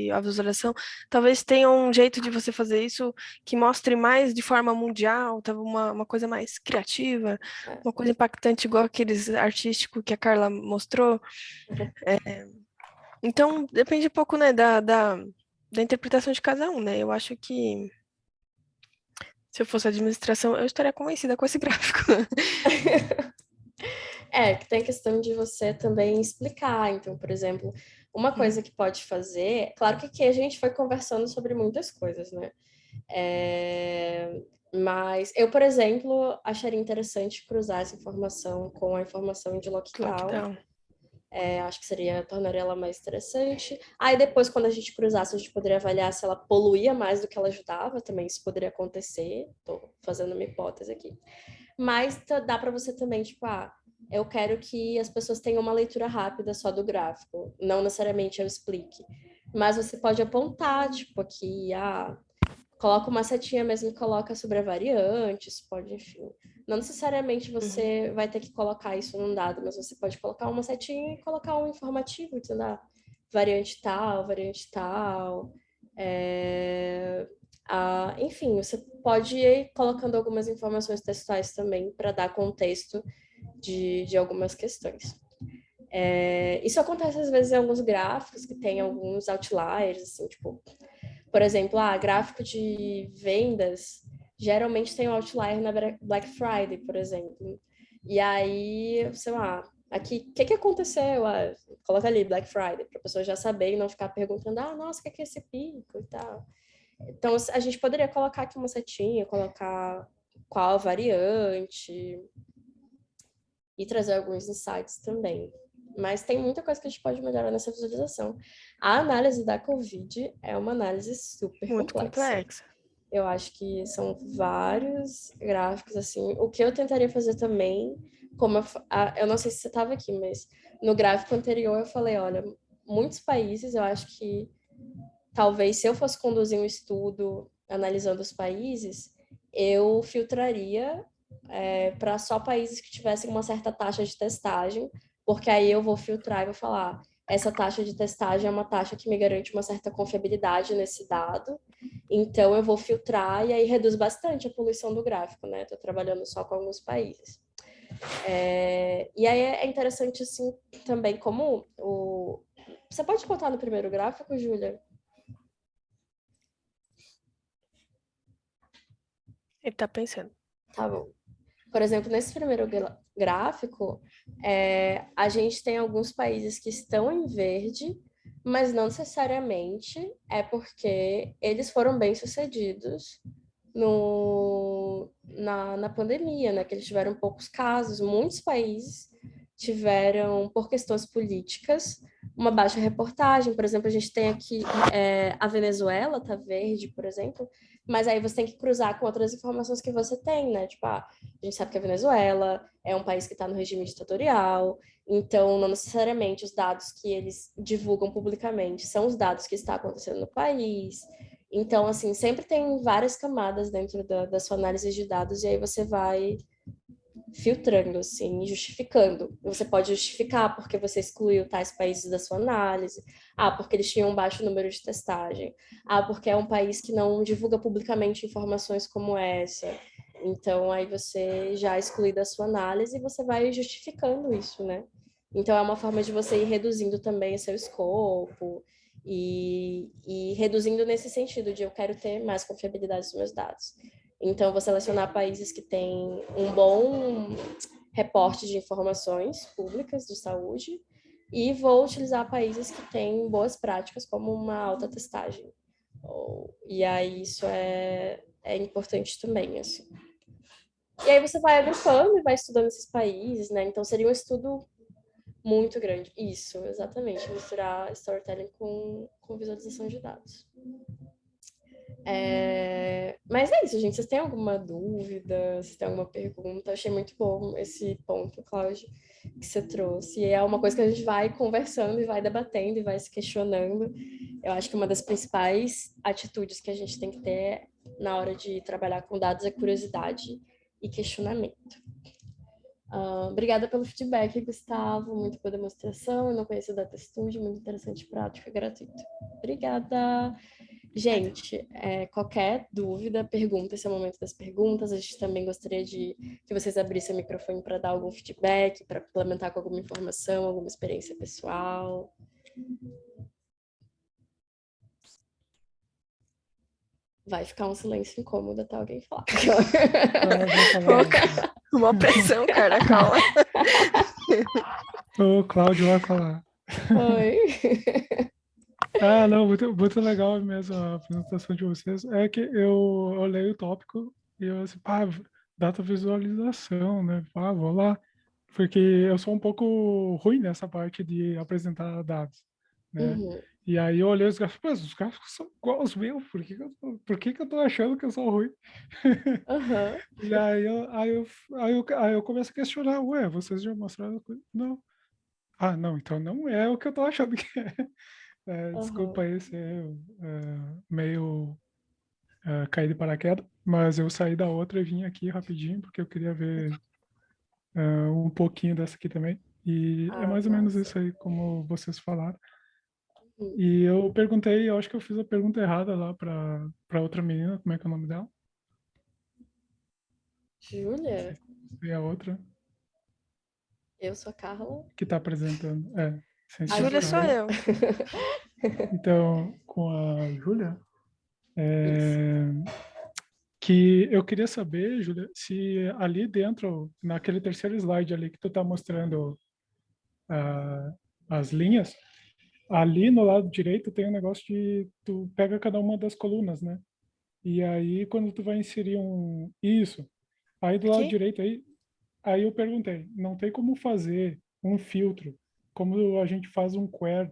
é a visualização? Talvez tenha um jeito de você fazer isso que mostre mais de forma mundial, talvez uma coisa mais criativa, uma coisa impactante, igual aqueles artísticos que a Carla mostrou. Então, depende um pouco, né, da interpretação de cada um, né? Eu acho que se eu fosse administração, eu estaria convencida com esse gráfico. Que tem a questão de você também explicar. Então, por exemplo, uma coisa que pode fazer... Claro que aqui a gente foi conversando sobre muitas coisas, né? Mas eu, por exemplo, acharia interessante cruzar essa informação com a informação de lockdown. Acho que tornaria ela mais interessante. Aí depois, quando a gente cruzasse, a gente poderia avaliar se ela poluía mais do que ela ajudava, também isso poderia acontecer. Estou fazendo uma hipótese aqui. Mas dá para você também, tipo, eu quero que as pessoas tenham uma leitura rápida só do gráfico, não necessariamente eu explique. Mas você pode apontar, tipo, aqui, coloca uma setinha mesmo e coloca sobre a variante, isso pode, enfim. Não necessariamente você vai ter que colocar isso num dado, mas você pode colocar uma setinha e colocar um informativo, entendeu? Variante tal. Enfim, você pode ir colocando algumas informações textuais também para dar contexto de algumas questões. Isso acontece às vezes em alguns gráficos que tem alguns outliers, assim, tipo, por exemplo, gráfico de vendas geralmente tem um outlier na Black Friday, por exemplo. E aí, sei lá, aqui, o que aconteceu? Coloca ali Black Friday, para a pessoa já saber e não ficar perguntando, nossa, o que é esse pico e tal. Então, a gente poderia colocar aqui uma setinha, colocar qual a variante e trazer alguns insights também. Mas tem muita coisa que a gente pode melhorar nessa visualização. A análise da Covid é uma análise super Muito complexa. Eu acho que são vários gráficos, assim. O que eu tentaria fazer também, como eu não sei se você estava aqui, mas no gráfico anterior eu falei, olha, muitos países, eu acho que talvez se eu fosse conduzir um estudo analisando os países, eu filtraria para só países que tivessem uma certa taxa de testagem, porque aí eu vou filtrar e vou falar, essa taxa de testagem é uma taxa que me garante uma certa confiabilidade nesse dado. Então, eu vou filtrar e aí reduz bastante a poluição do gráfico, né? Estou trabalhando só com alguns países. E aí é interessante, assim, também como o... Você pode contar no primeiro gráfico, Júlia? Ele tá pensando. Tá bom. Por exemplo, nesse primeiro gráfico, a gente tem alguns países que estão em verde, mas não necessariamente é porque eles foram bem-sucedidos na pandemia, né? Que eles tiveram poucos casos. Muitos países tiveram, por questões políticas, uma baixa reportagem. Por exemplo, a gente tem aqui a Venezuela, tá verde, por exemplo, mas aí você tem que cruzar com outras informações que você tem, né? Tipo, a gente sabe que a Venezuela é um país que está no regime ditatorial, então não necessariamente os dados que eles divulgam publicamente são os dados que está acontecendo no país. Então, assim, sempre tem várias camadas dentro da sua análise de dados, e aí você vai filtrando, assim, justificando. Você pode justificar porque você excluiu tais países da sua análise. Ah, porque eles tinham um baixo número de testagem. Ah, porque é um país que não divulga publicamente informações como essa. Então, aí você já exclui da sua análise e você vai justificando isso, né? Então, é uma forma de você ir reduzindo também o seu escopo e reduzindo nesse sentido de eu quero ter mais confiabilidade dos meus dados. Então, vou selecionar países que têm um bom reporte de informações públicas de saúde e vou utilizar países que têm boas práticas, como uma alta testagem. E aí, isso é importante também, assim. E aí você vai agrupando e vai estudando esses países, né? Então, seria um estudo muito grande. Isso, exatamente. Misturar storytelling com visualização de dados. Mas é isso, gente. Vocês têm alguma dúvida? Vocês têm alguma pergunta? Eu achei muito bom esse ponto, Cláudio, que você trouxe. E é uma coisa que a gente vai conversando e vai debatendo e vai se questionando. Eu acho que uma das principais atitudes que a gente tem que ter na hora de trabalhar com dados é curiosidade e questionamento. Obrigada pelo feedback, Gustavo. Muito boa demonstração. Eu não conheço o DataStudio, muito interessante, prática, gratuito. Obrigada. Gente, qualquer dúvida, pergunta, esse é o momento das perguntas. A gente também gostaria de que vocês abrissem o microfone para dar algum feedback, para complementar com alguma informação, alguma experiência pessoal. Vai ficar um silêncio incômodo até alguém falar. Uma pressão, cara, calma. O Cláudio vai falar. Oi. Ah, não, muito legal mesmo a apresentação de vocês. É que eu olhei o tópico e eu assim, pá, data visualização, né? Pá, vou lá. Porque eu sou um pouco ruim nessa parte de apresentar dados, né? Uhum. E aí eu olhei os gráficos, mas os gráficos são iguais aos meus, por que que eu tô achando que eu sou ruim? Uhum. E aí eu começo a questionar, ué, vocês já mostraram? Não. Ah, não, então não é o que eu tô achando que é. Desculpa aí ser meio cair de paraquedas, mas eu saí da outra e vim aqui rapidinho, porque eu queria ver um pouquinho dessa aqui também. E é mais ou menos isso aí, como vocês falaram. E eu perguntei, eu acho que eu fiz a pergunta errada lá para outra menina, como é que é o nome dela? Júlia? E a outra Eu sou a Carla. que está apresentando. Sem A ser Júlia sou Carla. eu. Então, com a Júlia, que eu queria saber, Júlia, se ali dentro, naquele terceiro slide ali que tu está mostrando as linhas, ali no lado direito tem um negócio de tu pega cada uma das colunas, né? E aí quando tu vai inserir isso, aí do lado Aqui? direito aí eu perguntei, não tem como fazer um filtro, como a gente faz um query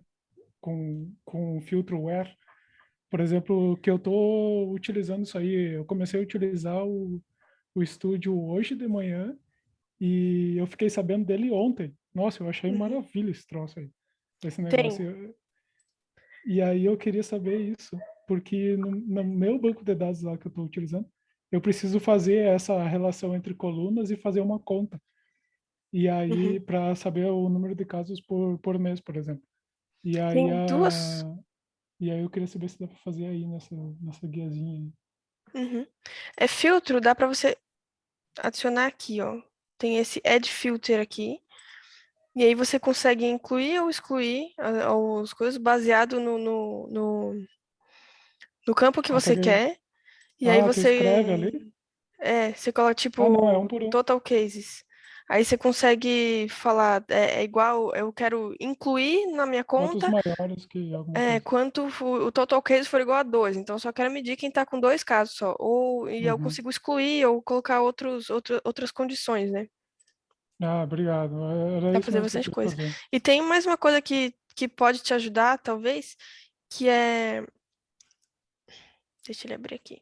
com um filtro where, por exemplo, que eu estou utilizando isso aí, eu comecei a utilizar o estúdio hoje de manhã e eu fiquei sabendo dele ontem. Nossa, eu achei maravilha esse troço aí, esse negócio. E aí eu queria saber isso, porque no meu banco de dados lá que eu estou utilizando, eu preciso fazer essa relação entre colunas e fazer uma conta. E aí, para saber o número de casos por mês, por exemplo. E aí, Tem duas. e aí eu queria saber se dá para fazer aí nessa guiazinha. Uhum. Filtro, dá para você adicionar aqui, ó. Tem esse Add Filter aqui. E aí você consegue incluir ou excluir as coisas baseado no campo que você quer. E aí Tu escreve ali? você coloca Ah, não, é tipo um por um. total cases. Aí você consegue falar, é igual, eu quero incluir na minha Quantos conta, maiores que alguma coisa. quanto o total case for igual a 2. Então eu só quero medir quem tá com 2 casos só. E eu Uhum. consigo excluir ou colocar outras condições, né? Ah, obrigado. Era Dá pra isso fazer mesmo que eu bastante queria coisa. fazer. E tem mais uma coisa que pode te ajudar, talvez, que é. Deixa eu abrir aqui.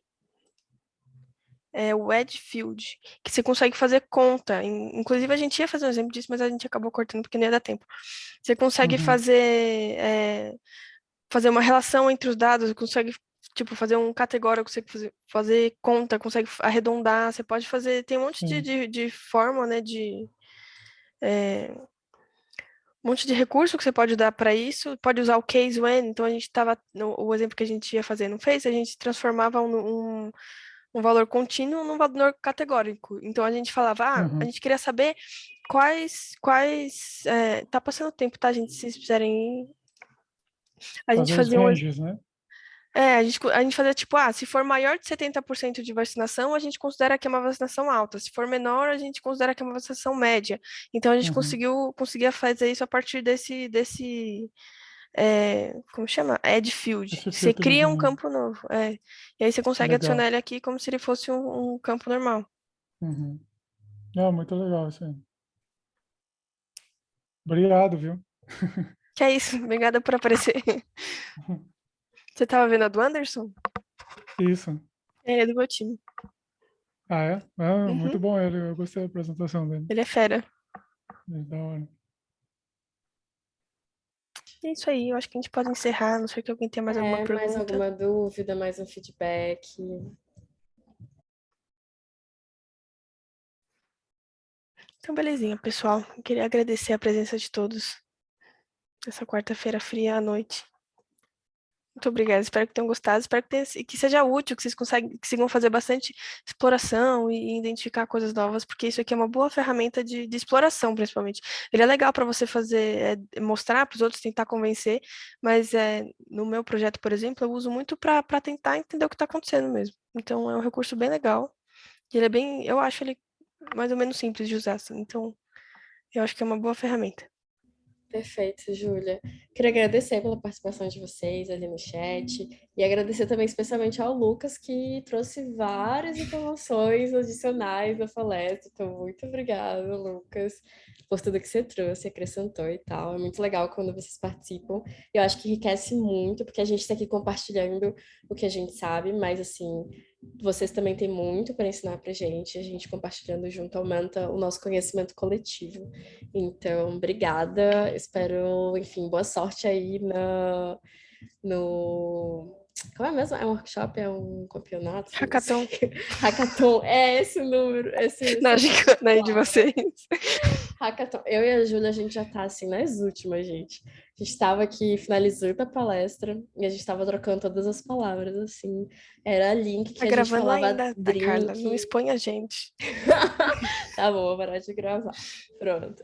É o Edge Field, que você consegue fazer conta. Inclusive, a gente ia fazer um exemplo disso, mas a gente acabou cortando porque não ia dar tempo. Você consegue Uhum. fazer uma relação entre os dados, consegue tipo, fazer um categórico, você fazer conta, consegue arredondar, você pode fazer, tem um monte Sim. de forma, né, um monte de recurso que você pode dar para isso, pode usar o case when, então a gente estava, o exemplo que a gente ia fazer no Face, a gente transformava um valor contínuo num valor categórico. Então a gente falava, a Uhum. gente queria saber tá passando tempo, tá, gente? Se vocês fizerem. A gente Fazer os fazia ranges, né? a gente fazia tipo, se for maior de 70% de vacinação, a gente considera que é uma vacinação alta. Se for menor, a gente considera que é uma vacinação média. Então a gente Uhum. conseguia fazer isso a partir desse como chama? Add field. Esse Você cria um filtrozinho. campo novo. E aí você consegue Legal. adicionar ele aqui como se ele fosse um campo normal. Uhum. Ah, muito legal isso aí. Obrigado, viu? Que é isso, obrigada por aparecer. Você tava vendo a do Anderson? Isso. Ele é do meu time. Ah, é? Ah, Uhum, muito bom ele. Eu gostei da apresentação dele. ele é fera. Da hora. É isso aí, eu acho que a gente pode encerrar. Não sei que alguém tem mais alguma Mais pergunta. alguma dúvida, mais um feedback? Então, belezinha, pessoal. Eu queria agradecer a presença de todos nessa quarta-feira fria à noite. Muito obrigada, espero que tenham gostado, espero que seja útil, que vocês consigam fazer bastante exploração e identificar coisas novas, porque isso aqui é uma boa ferramenta de exploração, principalmente. Ele é legal para você fazer, mostrar para os outros, tentar convencer, mas no meu projeto, por exemplo, eu uso muito para tentar entender o que está acontecendo mesmo. Então, é um recurso bem legal, e ele eu acho ele mais ou menos simples de usar, assim, então eu acho que é uma boa ferramenta. Perfeito, Júlia. Queria agradecer pela participação de vocês ali no chat e agradecer também especialmente ao Lucas, que trouxe várias informações adicionais da palestra. Então, muito obrigada, Lucas, por tudo que você trouxe, acrescentou e tal. É muito legal quando vocês participam. Eu acho que enriquece muito, porque a gente está aqui compartilhando o que a gente sabe, mas assim, vocês também têm muito para ensinar para gente. A gente compartilhando junto aumenta o nosso conhecimento coletivo. Então, obrigada. Espero, enfim, boa sorte aí no. Como é mesmo? É um workshop? É um campeonato? Não sei. Hackathon. Hackathon. É esse o número. Não, não, de palavra. vocês. Hackathon. Eu e a Júlia, a gente já tá assim nas últimas, gente. A gente tava aqui finalizando a palestra e a gente tava trocando todas as palavras, assim. Era link Tá que a gente gravando falava ainda, tá, Carla? Não drink. expõe a gente. Tá bom, vou parar de gravar. Pronto.